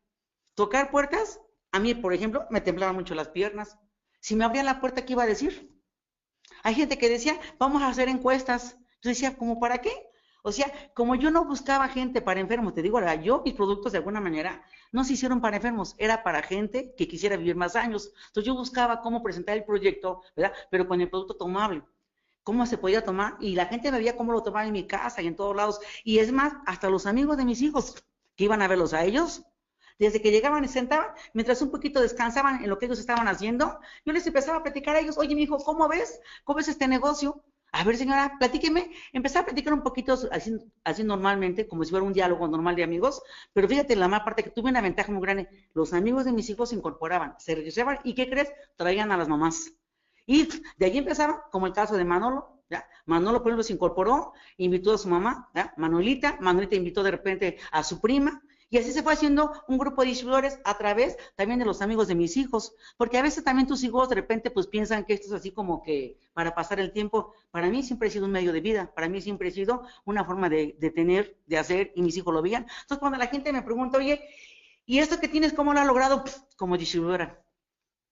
Tocar puertas, a mí, por ejemplo, me temblaban mucho las piernas. Si me abrían la puerta, ¿qué iba a decir? Hay gente que decía, vamos a hacer encuestas. Yo decía, ¿cómo para qué? O sea, como yo no buscaba gente para enfermos, te digo, yo mis productos de alguna manera no se hicieron para enfermos, era para gente que quisiera vivir más años. Entonces yo buscaba cómo presentar el proyecto, ¿verdad? Pero con el producto tomable. Cómo se podía tomar, y la gente me veía cómo lo tomaba en mi casa y en todos lados. Y es más, hasta los amigos de mis hijos, que iban a verlos a ellos, desde que llegaban y se sentaban, mientras un poquito descansaban en lo que ellos estaban haciendo, yo les empezaba a platicar a ellos, oye, mi hijo, ¿cómo ves? ¿Cómo ves este negocio? A ver, señora, platíqueme. Empecé a platicar un poquito así normalmente, como si fuera un diálogo normal de amigos, pero fíjate, la más parte que tuve una ventaja muy grande, los amigos de mis hijos se incorporaban, se registraban, ¿y qué crees? Traían a las mamás. Y de ahí empezaba, como el caso de Manolo, ¿ya? Manolo, por ejemplo, se incorporó, invitó a su mamá, ¿ya? Manuelita invitó de repente a su prima, y así se fue haciendo un grupo de distribuidores a través también de los amigos de mis hijos, porque a veces también tus hijos de repente pues piensan que esto es así como que para pasar el tiempo. Para mí siempre ha sido un medio de vida, para mí siempre ha sido una forma de tener, de hacer, y mis hijos lo veían. Entonces cuando la gente me pregunta, oye, ¿y esto que tienes cómo lo has logrado? Pues, como distribuidora.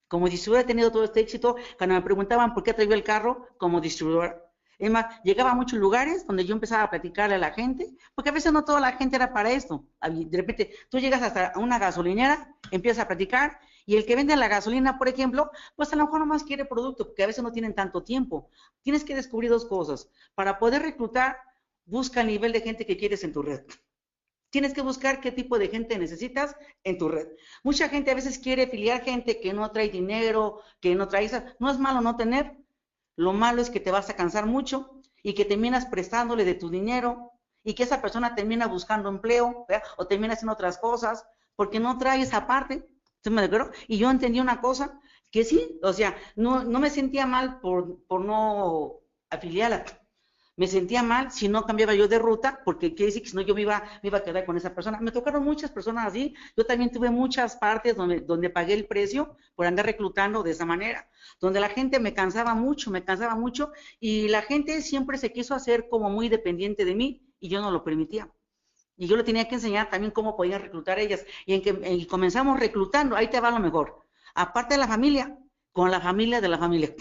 Como distribuidora he tenido todo este éxito. Cuando me preguntaban por qué traía el carro, como distribuidora. Es más, llegaba a muchos lugares donde yo empezaba a platicarle a la gente, porque a veces no toda la gente era para esto. De repente, tú llegas hasta una gasolinera, empiezas a platicar, y el que vende la gasolina, por ejemplo, pues a lo mejor nomás quiere producto, porque a veces no tienen tanto tiempo. Tienes que descubrir dos cosas. Para poder reclutar, busca el nivel de gente que quieres en tu red. Tienes que buscar qué tipo de gente necesitas en tu red. Mucha gente a veces quiere afiliar gente que no trae dinero, que no trae... No es malo no tener, lo malo es que te vas a cansar mucho y que terminas prestándole de tu dinero y que esa persona termina buscando empleo, ¿verdad? O termina haciendo otras cosas porque no trae esa parte. ¿Sí me acuerdo? Y yo entendí una cosa, que sí, o sea, no me sentía mal por no afiliarla. Me sentía mal si no cambiaba yo de ruta, porque quiere decir que si no yo me iba a quedar con esa persona. Me tocaron muchas personas así. Yo también tuve muchas partes donde pagué el precio por andar reclutando de esa manera, donde la gente me cansaba mucho, y la gente siempre se quiso hacer como muy dependiente de mí y yo no lo permitía. Y yo le tenía que enseñar también cómo podían reclutar ellas. Y comenzamos reclutando, ahí te va lo mejor. Aparte de la familia, con la familia de la familia.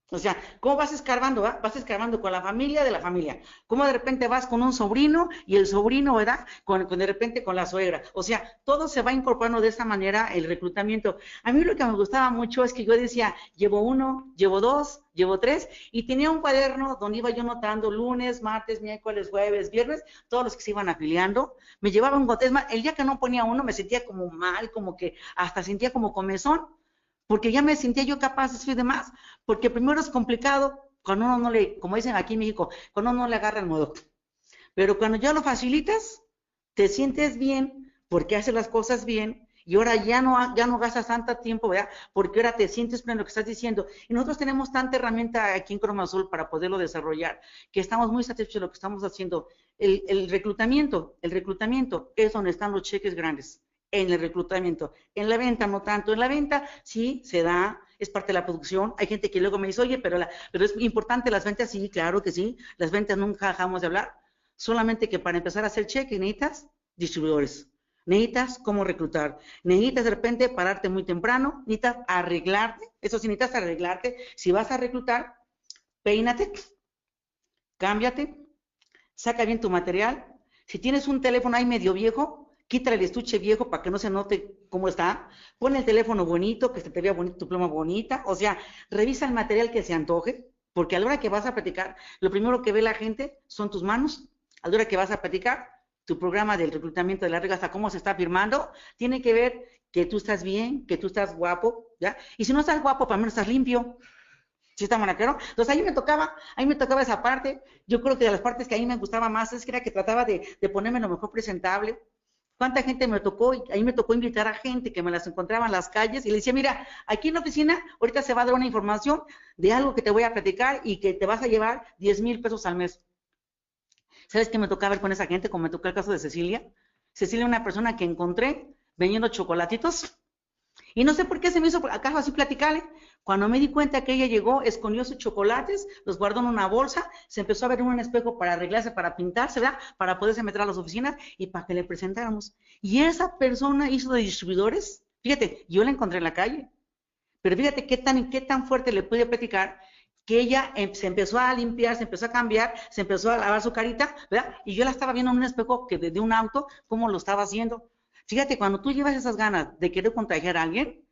O sea, ¿cómo vas escarbando? ¿Va? Vas escarbando con la familia de la familia. ¿Cómo de repente vas con un sobrino y el sobrino, ¿verdad? De repente con la suegra. O sea, todo se va incorporando de esa manera el reclutamiento. A mí lo que me gustaba mucho es que yo decía, llevo uno, llevo dos, llevo tres, y tenía un cuaderno donde iba yo notando lunes, martes, miércoles, jueves, viernes, todos los que se iban afiliando. Me llevaba un gotesma. El día que no ponía uno me sentía como mal, como que hasta sentía como comezón, porque ya me sentía yo capaz de subir de más, porque primero es complicado cuando uno no le, como dicen aquí en México, cuando uno no le agarra el modo, pero cuando ya lo facilitas, te sientes bien, porque haces las cosas bien, y ahora ya no gastas tanto tiempo, ¿verdad? Porque ahora te sientes pleno lo que estás diciendo, y nosotros tenemos tanta herramienta aquí en Croma Azul para poderlo desarrollar, que estamos muy satisfechos de lo que estamos haciendo. El reclutamiento es donde están los cheques grandes, en el reclutamiento. En la venta no tanto. En la venta sí se da, es parte de la producción. Hay gente que luego me dice, oye, pero es importante las ventas. Sí, claro que sí. Las ventas nunca dejamos de hablar. Solamente que para empezar a hacer cheque necesitas distribuidores. Necesitas cómo reclutar. Necesitas de repente pararte muy temprano. Necesitas arreglarte. Eso sí, necesitas arreglarte. Si vas a reclutar, peínate, cámbiate, saca bien tu material. Si tienes un teléfono ahí medio viejo, quita el estuche viejo para que no se note cómo está. Pon el teléfono bonito, que se te vea bonito, tu pluma bonita. O sea, revisa el material que se antoje, porque a la hora que vas a platicar, lo primero que ve la gente son tus manos. A la hora que vas a platicar, tu programa del reclutamiento de la regla, hasta cómo se está firmando, tiene que ver que tú estás bien, que tú estás guapo, ¿ya? Y si no estás guapo, para menos estás limpio. ¿Sí está claro? Entonces ahí me tocaba esa parte. Yo creo que de las partes que a mí me gustaba más es que era que trataba de ponerme lo mejor presentable. ¿Cuánta gente me tocó? Ahí me tocó invitar a gente que me las encontraba en las calles y le decía, mira, aquí en la oficina ahorita se va a dar una información de algo que te voy a platicar y que te vas a llevar 10,000 pesos al mes. ¿Sabes qué me tocaba ver con esa gente? Como me tocó el caso de Cecilia. Cecilia, una persona que encontré vendiendo chocolatitos. Y no sé por qué se me hizo acaso así platicarle. Cuando me di cuenta que ella llegó, escondió sus chocolates, los guardó en una bolsa, se empezó a ver en un espejo para arreglarse, para pintarse, ¿verdad? Para poderse meter a las oficinas y para que le presentáramos. Y esa persona hizo de distribuidores. Fíjate, yo la encontré en la calle. Pero fíjate qué tan fuerte le pude platicar que ella se empezó a limpiar, se empezó a cambiar, se empezó a lavar su carita, ¿verdad? Y yo la estaba viendo en un espejo que de un auto, cómo lo estaba haciendo. Fíjate, cuando tú llevas esas ganas de querer contagiar a alguien,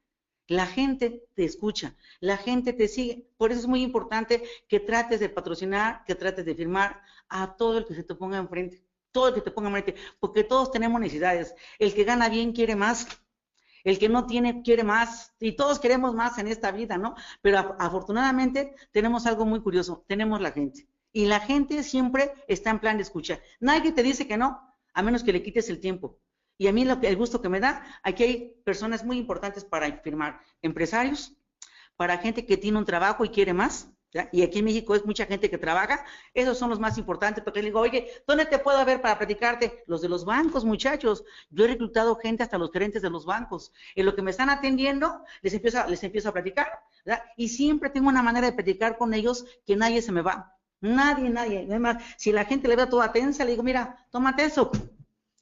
la gente te escucha, la gente te sigue. Por eso es muy importante que trates de patrocinar, que trates de firmar a todo el que se te ponga enfrente, todo el que te ponga enfrente, porque todos tenemos necesidades. El que gana bien quiere más, el que no tiene quiere más, y todos queremos más en esta vida, ¿no? Pero afortunadamente tenemos algo muy curioso, tenemos la gente. Y la gente siempre está en plan de escuchar. Nadie te dice que no, a menos que le quites el tiempo. Y a mí el gusto que me da, aquí hay personas muy importantes para firmar, empresarios, para gente que tiene un trabajo y quiere más, ¿ya? Y aquí en México es mucha gente que trabaja, esos son los más importantes, porque les digo, oye, ¿dónde te puedo ver para platicarte? Los de los bancos, muchachos, yo he reclutado gente hasta los gerentes de los bancos, en lo que me están atendiendo, les empiezo a platicar, ¿verdad? Y siempre tengo una manera de platicar con ellos que nadie se me va, nadie, además, si la gente le ve toda tensa, le digo, mira, tómate eso,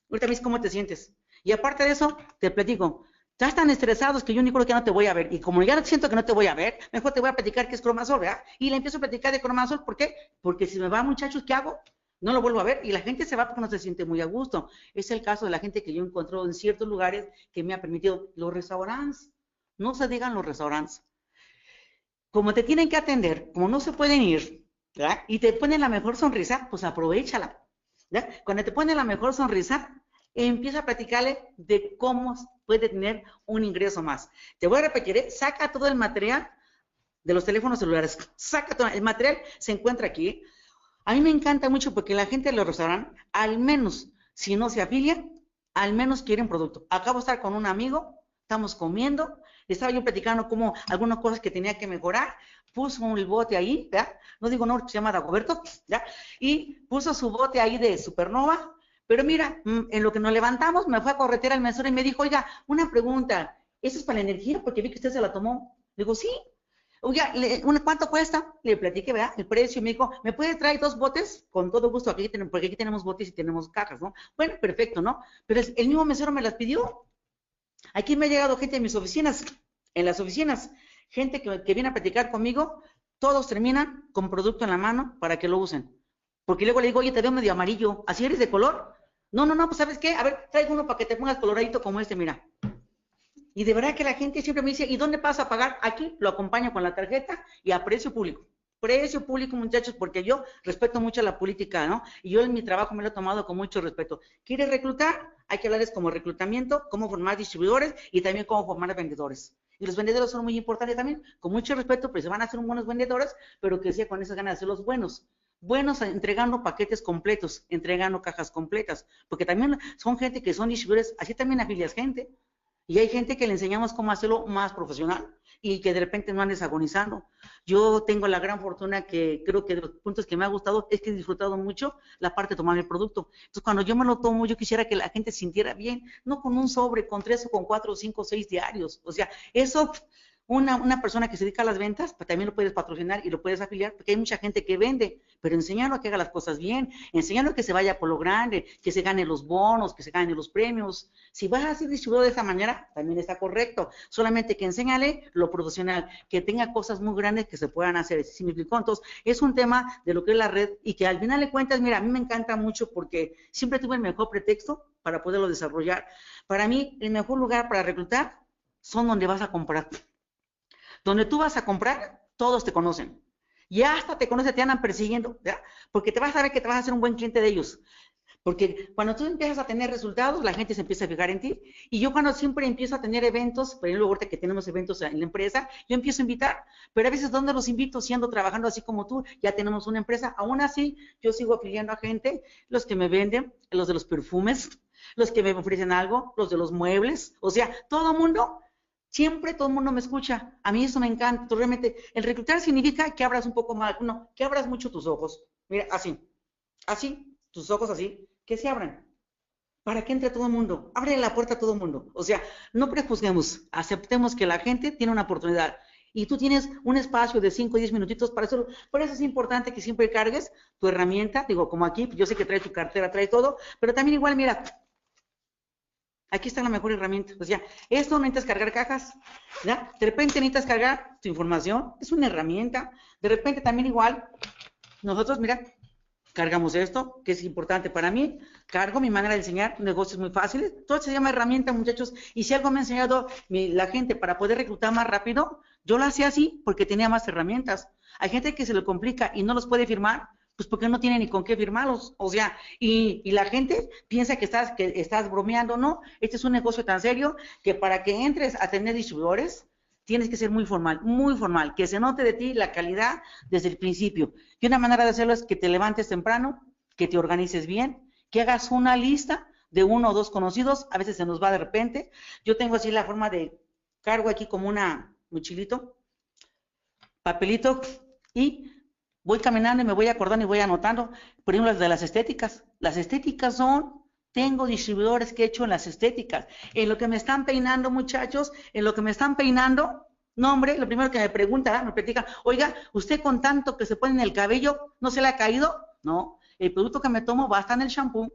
ahorita me dices cómo te sientes. Y aparte de eso, te platico, estás tan estresados que yo ni creo que no te voy a ver. Y como ya siento que no te voy a ver, mejor te voy a platicar qué es Cromasol, ¿verdad? Y le empiezo a platicar de Cromasol, ¿por qué? Porque si me va, muchachos, ¿qué hago? No lo vuelvo a ver y la gente se va porque no se siente muy a gusto. Es el caso de la gente que yo encontré en ciertos lugares que me ha permitido los restaurantes. No se digan los restaurantes. Como te tienen que atender, como no se pueden ir, ¿verdad? Y te ponen la mejor sonrisa, pues aprovechala. ¿Ya? Cuando te pone la mejor sonrisa, empieza a platicarle de cómo puede tener un ingreso más. Te voy a repetir, saca todo el material de los teléfonos celulares, saca todo el material, se encuentra aquí. A mí me encanta mucho porque la gente de los restaurantes, al menos, si no se afilia, al menos quieren producto. Acabo de estar con un amigo, estamos comiendo, estaba yo platicando como algunas cosas que tenía que mejorar, puso el bote ahí, ¿ya? No digo no, se llama Dagoberto, ¿ya? Y puso su bote ahí de Supernova, pero mira, en lo que nos levantamos, me fue a corretear al mesero y me dijo, oiga, una pregunta, ¿eso es para la energía? Porque vi que usted se la tomó. Digo, sí. Oiga, ¿cuánto cuesta? Le platiqué, ¿verdad? El precio, y me dijo, ¿me puede traer 2 botes? Con todo gusto, porque aquí tenemos botes y tenemos cajas, ¿no? Bueno, perfecto, ¿no? Pero el mismo mesero me las pidió. Aquí me ha llegado gente en mis oficinas, en las oficinas, gente que viene a platicar conmigo, todos terminan con producto en la mano para que lo usen. Porque luego le digo, oye, te veo medio amarillo, ¿así eres de color? No, pues ¿sabes qué? A ver, traigo uno para que te pongas coloradito como este, mira. Y de verdad que la gente siempre me dice, ¿y dónde vas a pagar? Aquí lo acompaño con la tarjeta y a precio público. Precio público, muchachos, porque yo respeto mucho la política, ¿no? Y yo en mi trabajo me lo he tomado con mucho respeto. ¿Quieres reclutar? Hay que hablarles como reclutamiento, cómo formar distribuidores y también cómo formar vendedores. Y los vendedores son muy importantes también, con mucho respeto, pues se van a hacer buenos vendedores, pero que sea con esas ganas de ser los buenos. Buenos entregando paquetes completos, entregando cajas completas, porque también son gente que son distribuidores, así también afilias gente. Y hay gente que le enseñamos cómo hacerlo más profesional y que de repente no andes agonizando. Yo tengo la gran fortuna que creo que de los puntos que me ha gustado es que he disfrutado mucho la parte de tomar el producto. Entonces, cuando yo me lo tomo, yo quisiera que la gente se sintiera bien, no con un sobre, con 3 o con 4 o 5 o 6 diarios. O sea, eso, una persona que se dedica a las ventas, pues también lo puedes patrocinar y lo puedes afiliar, porque hay mucha gente que vende, pero enséñalo a que haga las cosas bien, enséñalo a que se vaya por lo grande, que se gane los bonos, que se gane los premios. Si vas a ser distribuidor de esa manera, también está correcto, solamente que enséñale lo profesional, que tenga cosas muy grandes que se puedan hacer. ¿Sí me explico? Entonces, es un tema de lo que es la red y que al final de cuentas, mira, a mí me encanta mucho porque siempre tuve el mejor pretexto para poderlo desarrollar. Para mí, el mejor lugar para reclutar son donde vas a comprar. Donde tú vas a comprar, todos te conocen. Y hasta te conocen, te andan persiguiendo, ¿verdad? Porque te vas a ver que te vas a ser un buen cliente de ellos. Porque cuando tú empiezas a tener resultados, la gente se empieza a fijar en ti. Y yo cuando siempre empiezo a tener eventos, por ejemplo, ahorita que tenemos eventos en la empresa, yo empiezo a invitar. Pero a veces, ¿dónde los invito? Siendo trabajando así como tú, ya tenemos una empresa. Aún así, yo sigo afiliando a gente, los que me venden, los de los perfumes, los que me ofrecen algo, los de los muebles. O sea, todo mundo. Siempre todo el mundo me escucha. A mí eso me encanta. Tú realmente, el reclutar significa que abras un poco más, no, que abras mucho tus ojos. Mira, así, tus ojos así, que se abran. Para que entre todo el mundo. Abre la puerta a todo el mundo. O sea, no prejuzguemos, aceptemos que la gente tiene una oportunidad. Y tú tienes un espacio de 5 o 10 minutitos para hacerlo. Por eso es importante que siempre cargues tu herramienta. Digo, como aquí, yo sé que trae tu cartera, trae todo, pero también igual, mira, aquí está la mejor herramienta. O sea, esto no necesitas cargar cajas, ¿ya? De repente necesitas cargar tu información, es una herramienta. De repente también igual, nosotros, mira, cargamos esto, que es importante para mí, cargo mi manera de enseñar negocios muy fáciles, todo se llama herramienta, muchachos, y si algo me ha enseñado la gente para poder reclutar más rápido, yo lo hacía así porque tenía más herramientas. Hay gente que se lo complica y no los puede firmar, pues porque no tiene ni con qué firmarlos, o sea, y la gente piensa que estás bromeando, ¿no? Este es un negocio tan serio que para que entres a tener distribuidores, tienes que ser muy formal, que se note de ti la calidad desde el principio. Y una manera de hacerlo es que te levantes temprano, que te organices bien, que hagas una lista de 1 o 2 conocidos, a veces se nos va de repente. Yo tengo así la forma de, cargo aquí como una mochilito, papelito, y voy caminando y me voy acordando y voy anotando. Por ejemplo, las de las estéticas. Las estéticas tengo distribuidores que he hecho en las estéticas. En lo que me están peinando, muchachos, en lo que me están peinando, no, hombre, lo primero que me preguntan, me platican, oiga, ¿usted con tanto que se pone en el cabello, no se le ha caído? No, el producto que me tomo va hasta en el shampoo.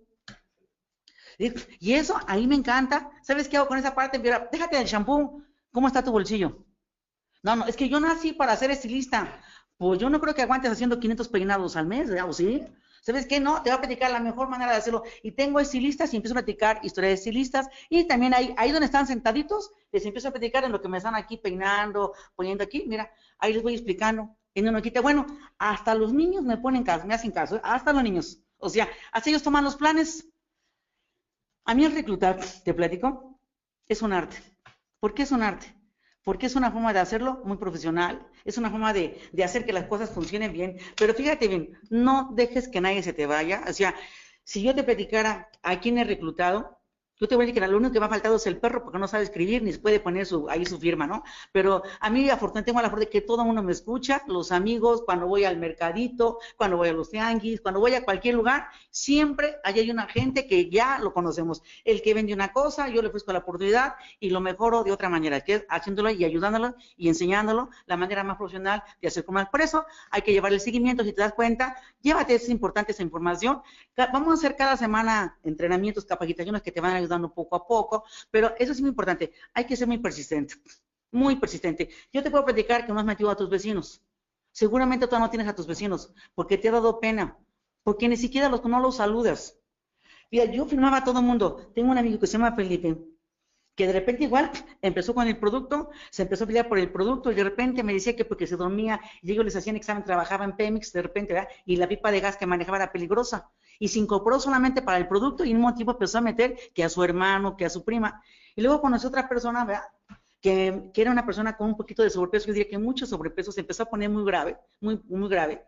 Y eso, a mí me encanta. ¿Sabes qué hago con esa parte? Mira, déjate del shampoo. ¿Cómo está tu bolsillo? No, es que yo nací para ser estilista. Pues yo no creo que aguantes haciendo 500 peinados al mes, ¿verdad? ¿O sí? ¿Sabes qué? No, te voy a platicar la mejor manera de hacerlo. Y tengo estilistas y empiezo a platicar historias de estilistas. Y también ahí donde están sentaditos, les empiezo a platicar en lo que me están aquí peinando, poniendo aquí. Mira, ahí les voy explicando. En una hojita. Bueno, hasta los niños me ponen caso, me hacen caso, hasta los niños. O sea, hasta ellos toman los planes. A mí el reclutar, te platico, es un arte. ¿Por qué es un arte? Porque es una forma de hacerlo muy profesional, es una forma de hacer que las cosas funcionen bien, pero fíjate bien, no dejes que nadie se te vaya. O sea, si yo te platicara a quién he reclutado, yo te voy a decir que lo único que me ha faltado es el perro, porque no sabe escribir ni se puede poner ahí su firma, ¿no? Pero a mí, afortunadamente, tengo la suerte de que todo el mundo me escucha, los amigos, cuando voy al mercadito, cuando voy a los tianguis, cuando voy a cualquier lugar, siempre allí hay una gente que ya lo conocemos. El que vende una cosa, yo le ofrezco la oportunidad y lo mejoro de otra manera, que es haciéndolo y ayudándolo y enseñándolo la manera más profesional de hacer comercio. Por eso hay que llevar el seguimiento, si te das cuenta, llévate, es importante esa información. Vamos a hacer cada semana entrenamientos, capacitaciones que te van a ayudar dando poco a poco, pero eso es muy importante, hay que ser muy persistente, muy persistente. Yo te puedo platicar que no has metido a tus vecinos, seguramente tú no tienes a tus vecinos, porque te ha dado pena, porque ni siquiera no los saludas. Mira, yo firmaba a todo el mundo, tengo un amigo que se llama Felipe, que de repente igual empezó con el producto, se empezó a pelear por el producto y de repente me decía que porque se dormía y ellos les hacían examen, trabajaba en Pemex de repente, ¿verdad? Y la pipa de gas que manejaba era peligrosa y se incorporó solamente para el producto y en un motivo empezó a meter que a su hermano, que a su prima. Y luego conoció otra persona, ¿verdad? Que era una persona con un poquito de sobrepeso, yo diría que mucho sobrepeso, se empezó a poner muy grave, muy grave.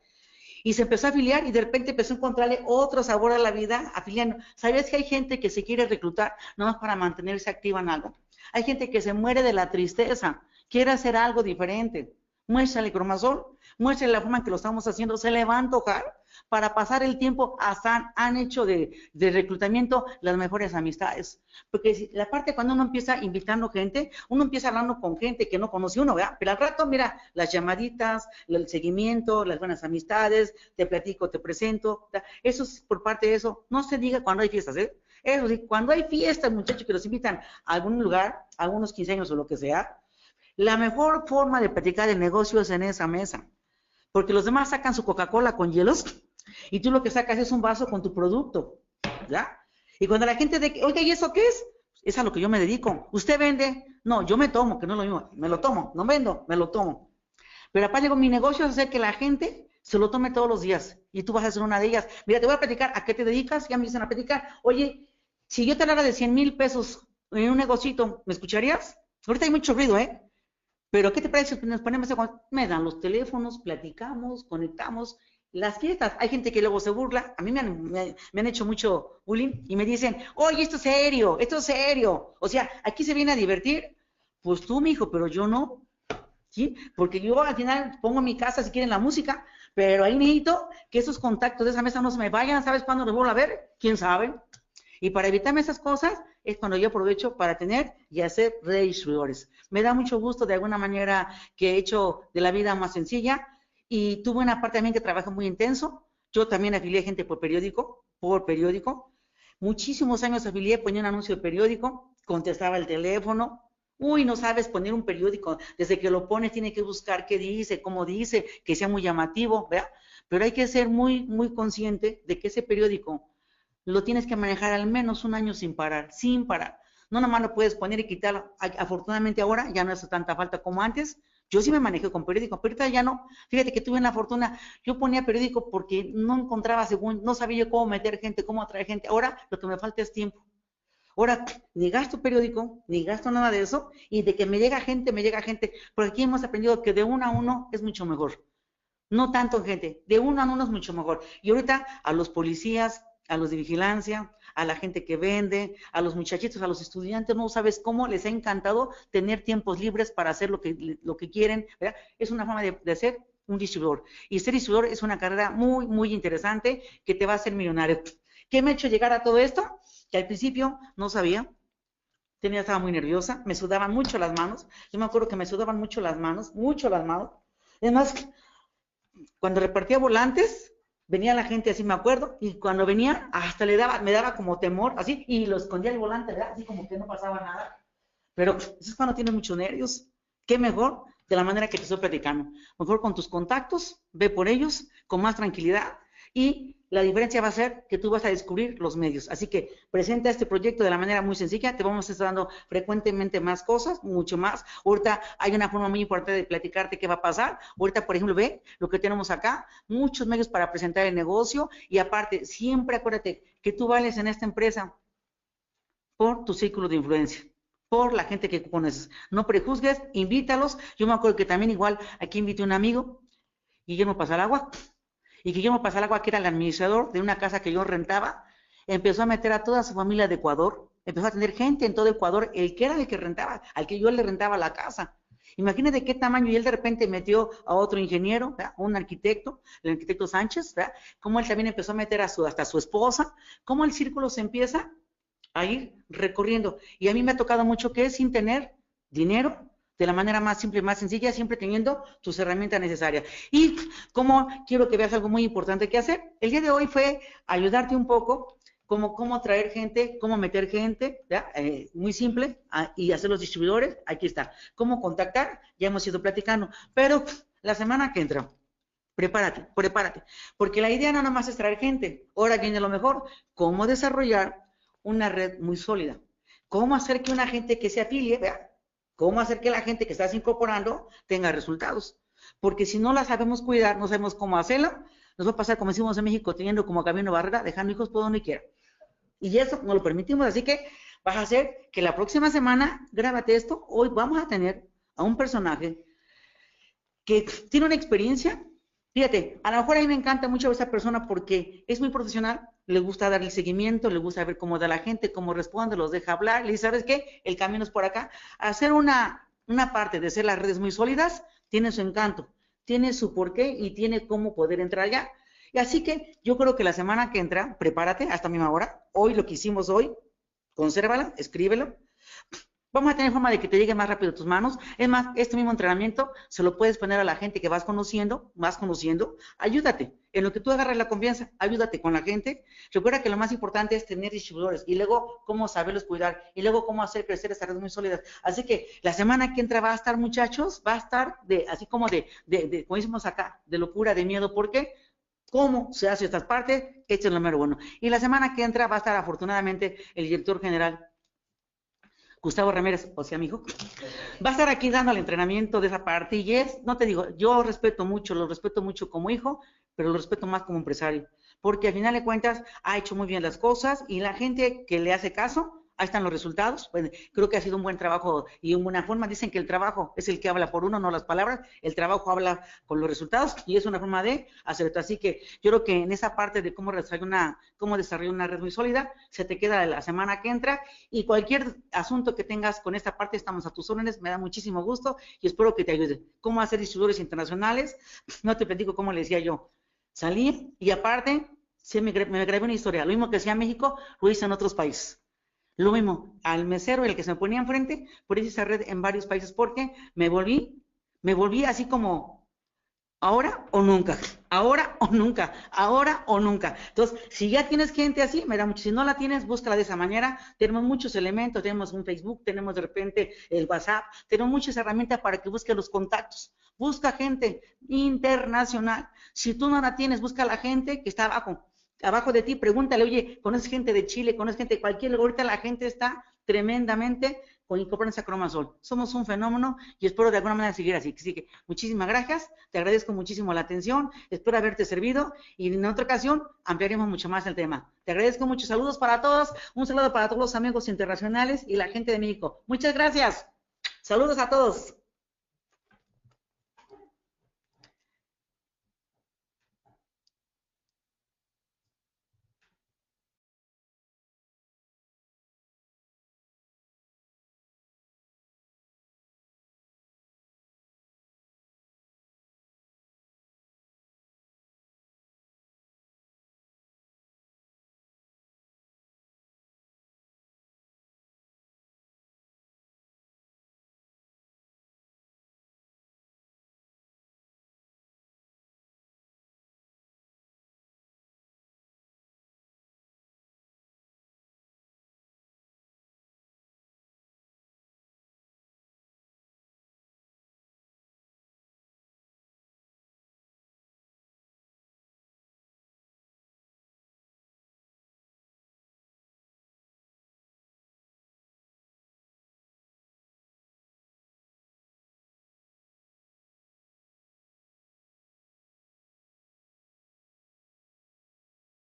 Y se empezó a afiliar y de repente empezó a encontrarle otro sabor a la vida afiliando. ¿Sabes que hay gente que se quiere reclutar nomás para mantenerse activa en algo? Hay gente que se muere de la tristeza, quiere hacer algo diferente. muéstrale el cromasol, muéstrale la forma en que lo estamos haciendo, se le va a antojar para pasar el tiempo. Hasta han hecho de reclutamiento las mejores amistades. Porque si, la parte cuando uno empieza invitando gente, uno empieza hablando con gente que no conoce uno, ¿verdad? Pero al rato, mira, las llamaditas, el seguimiento, las buenas amistades, te platico, te presento, ¿verdad? Eso es por parte de eso. No se diga cuando hay fiestas, ¿eh? Eso sí, cuando hay fiestas, muchachos, que los invitan a algún lugar, a algunos 15 años o lo que sea, la mejor forma de platicar de negocio es en esa mesa. Porque los demás sacan su Coca-Cola con hielos y tú lo que sacas es un vaso con tu producto, ¿verdad? Y cuando la gente de, oiga, ¿y eso qué es? Es a lo que yo me dedico. ¿Usted vende? No, yo me tomo, que no es lo mismo. Me lo tomo, no vendo, me lo tomo. Pero aparte digo, mi negocio es hacer que la gente se lo tome todos los días. Y tú vas a ser una de ellas. Mira, te voy a platicar, ¿a qué te dedicas? Ya me dicen a platicar. Oye, si yo te hablara de 100,000 pesos en un negocito, ¿me escucharías? Ahorita hay mucho ruido, ¿eh? Pero ¿qué te parece si nos ponemos a... Me dan los teléfonos, platicamos, conectamos. Las fiestas, hay gente que luego se burla, a mí me han hecho mucho bullying y me dicen, oye, esto es serio, esto es serio. O sea, aquí se viene a divertir. Pues tú, mijo, pero yo no. ¿Sí? Porque yo al final pongo mi casa si quieren la música, pero ahí necesito que esos contactos de esa mesa no se me vayan. ¿Sabes cuándo los vuelvo a ver? ¿Quién sabe? Y para evitarme esas cosas es cuando yo aprovecho para tener y hacer redistribuidores. Me da mucho gusto de alguna manera que he hecho de la vida más sencilla y tuve una parte también que trabaja muy intenso. Yo también afilié gente por periódico. Muchísimos años afilié, ponía un anuncio de periódico, contestaba el teléfono. Uy, no sabes poner un periódico, desde que lo pones tiene que buscar qué dice, cómo dice, que sea muy llamativo, ¿verdad? Pero hay que ser muy, muy consciente de que ese periódico lo tienes que manejar al menos un año sin parar, sin parar. No nomás lo puedes poner y quitar. Afortunadamente ahora ya no hace tanta falta como antes. Yo sí me manejé con periódico, pero ahorita ya no. Fíjate que tuve una fortuna. Yo ponía periódico porque no encontraba, según, no sabía yo cómo meter gente, cómo atraer gente. Ahora lo que me falta es tiempo. Ahora, ni gasto periódico, ni gasto nada de eso, y de que me llega gente, porque aquí hemos aprendido que de uno a uno es mucho mejor. No tanto gente, de uno a uno es mucho mejor. Y ahorita a los policías, a los de vigilancia, a la gente que vende, a los muchachitos, a los estudiantes, no sabes cómo les ha encantado tener tiempos libres para hacer lo que quieren, ¿verdad? Es una forma de ser un distribuidor. Y ser distribuidor es una carrera muy, muy interesante que te va a hacer millonario. ¿Qué me ha hecho llegar a todo esto? Que al principio no sabía, estaba muy nerviosa, me sudaban mucho las manos. Yo me acuerdo que me sudaban mucho las manos. Además, cuando repartía volantes, venía la gente así, me acuerdo, y cuando venía, hasta me daba como temor, así, y lo escondía el volante, ¿verdad? Así como que no pasaba nada. Pero eso es cuando tienes muchos nervios. ¿Qué mejor? De la manera que te estoy platicando. Mejor con tus contactos, ve por ellos, con más tranquilidad, y la diferencia va a ser que tú vas a descubrir los medios. Así que presenta este proyecto de la manera muy sencilla, te vamos a estar dando frecuentemente más cosas, mucho más. Ahorita hay una forma muy importante de platicarte qué va a pasar. Ahorita, por ejemplo, ve lo que tenemos acá, muchos medios para presentar el negocio, y aparte, siempre acuérdate que tú vales en esta empresa por tu círculo de influencia, por la gente que conoces. No prejuzgues, invítalos. Yo me acuerdo que también igual aquí invité a un amigo, Guillermo Pasalagua, y Guillermo Pasalagua, que era el administrador de una casa que yo rentaba, empezó a meter a toda su familia de Ecuador, empezó a tener gente en todo Ecuador, el que era el que rentaba, al que yo le rentaba la casa. Imagínate qué tamaño, y él de repente metió a otro ingeniero, ¿verdad? Un arquitecto, el arquitecto Sánchez, ¿verdad? Cómo él también empezó a meter hasta su esposa, cómo el círculo se empieza a ir recorriendo. Y a mí me ha tocado mucho que es sin tener dinero, de la manera más simple y más sencilla, siempre teniendo tus herramientas necesarias. Y como quiero que veas algo muy importante que hacer, el día de hoy fue ayudarte un poco, cómo atraer gente, cómo meter gente, muy simple, y hacer los distribuidores, aquí está. Cómo contactar, ya hemos ido platicando, pero la semana que entra, prepárate, porque la idea no nada más es traer gente, ahora viene lo mejor, cómo desarrollar una red muy sólida, cómo hacer que una gente que se afilie, ¿verdad? Cómo hacer que la gente que estás incorporando tenga resultados. Porque si no la sabemos cuidar, no sabemos cómo hacerlo, nos va a pasar, como decimos en México, teniendo como camino barrera, dejando hijos por donde quiera. Y eso no lo permitimos, así que vas a hacer que la próxima semana, grábate esto, hoy vamos a tener a un personaje que tiene una experiencia. Fíjate, a lo mejor a mí me encanta mucho esa persona porque es muy profesional, le gusta dar el seguimiento, le gusta ver cómo da la gente, cómo responde, los deja hablar, le dice, ¿sabes qué? El camino es por acá. Hacer una parte de hacer las redes muy sólidas, tiene su encanto, tiene su porqué y tiene cómo poder entrar allá. Y así que yo creo que la semana que entra, prepárate hasta misma hora, hoy lo que hicimos hoy, consérvala, escríbelo. Vamos a tener forma de que te llegue más rápido a tus manos. Es más, este mismo entrenamiento se lo puedes poner a la gente que vas conociendo, ayúdate. En lo que tú agarras la confianza, ayúdate con la gente. Recuerda que lo más importante es tener distribuidores y luego cómo saberlos cuidar y luego cómo hacer crecer estas redes muy sólidas. Así que la semana que entra va a estar, muchachos, va a estar así como como decimos acá, de locura, de miedo. ¿Por qué? ¿Cómo se hace estas partes? Esto es lo mero bueno. Y la semana que entra va a estar afortunadamente el director general Gustavo Ramírez, o sea, mi hijo, va a estar aquí dando el entrenamiento de esa parte y no te digo, yo lo respeto mucho como hijo, pero lo respeto más como empresario, porque al final de cuentas ha hecho muy bien las cosas y la gente que le hace caso, ahí están los resultados. Bueno, creo que ha sido un buen trabajo y una buena forma. Dicen que el trabajo es el que habla por uno, no las palabras. El trabajo habla con los resultados y es una forma de hacerlo. Así que yo creo que en esa parte de cómo desarrollar una red muy sólida, se te queda la semana que entra y cualquier asunto que tengas con esta parte, estamos a tus órdenes. Me da muchísimo gusto y espero que te ayude. ¿Cómo hacer distribuidores internacionales? No te platico cómo le decía yo. Salí y aparte me grabé una historia. Lo mismo que decía México, lo hice en otros países. Lo mismo, al mesero, el que se me ponía enfrente, por eso esa red en varios países, porque me volví así como, ahora o nunca, ahora o nunca, ahora o nunca. Entonces, si ya tienes gente así, me da mucho. Si no la tienes, búscala de esa manera. Tenemos muchos elementos, tenemos un Facebook, tenemos de repente el WhatsApp, tenemos muchas herramientas para que busques los contactos. Busca gente internacional. Si tú no la tienes, busca a la gente que está abajo de ti, pregúntale, oye, ¿conoces gente de Chile? ¿Conoces gente de cualquier lugar? Ahorita la gente está tremendamente incorporándose a Cromasol. Somos un fenómeno y espero de alguna manera seguir así. Así que muchísimas gracias, te agradezco muchísimo la atención, espero haberte servido y en otra ocasión ampliaremos mucho más el tema. Te agradezco mucho, saludos para todos, un saludo para todos los amigos internacionales y la gente de México. Muchas gracias, saludos a todos.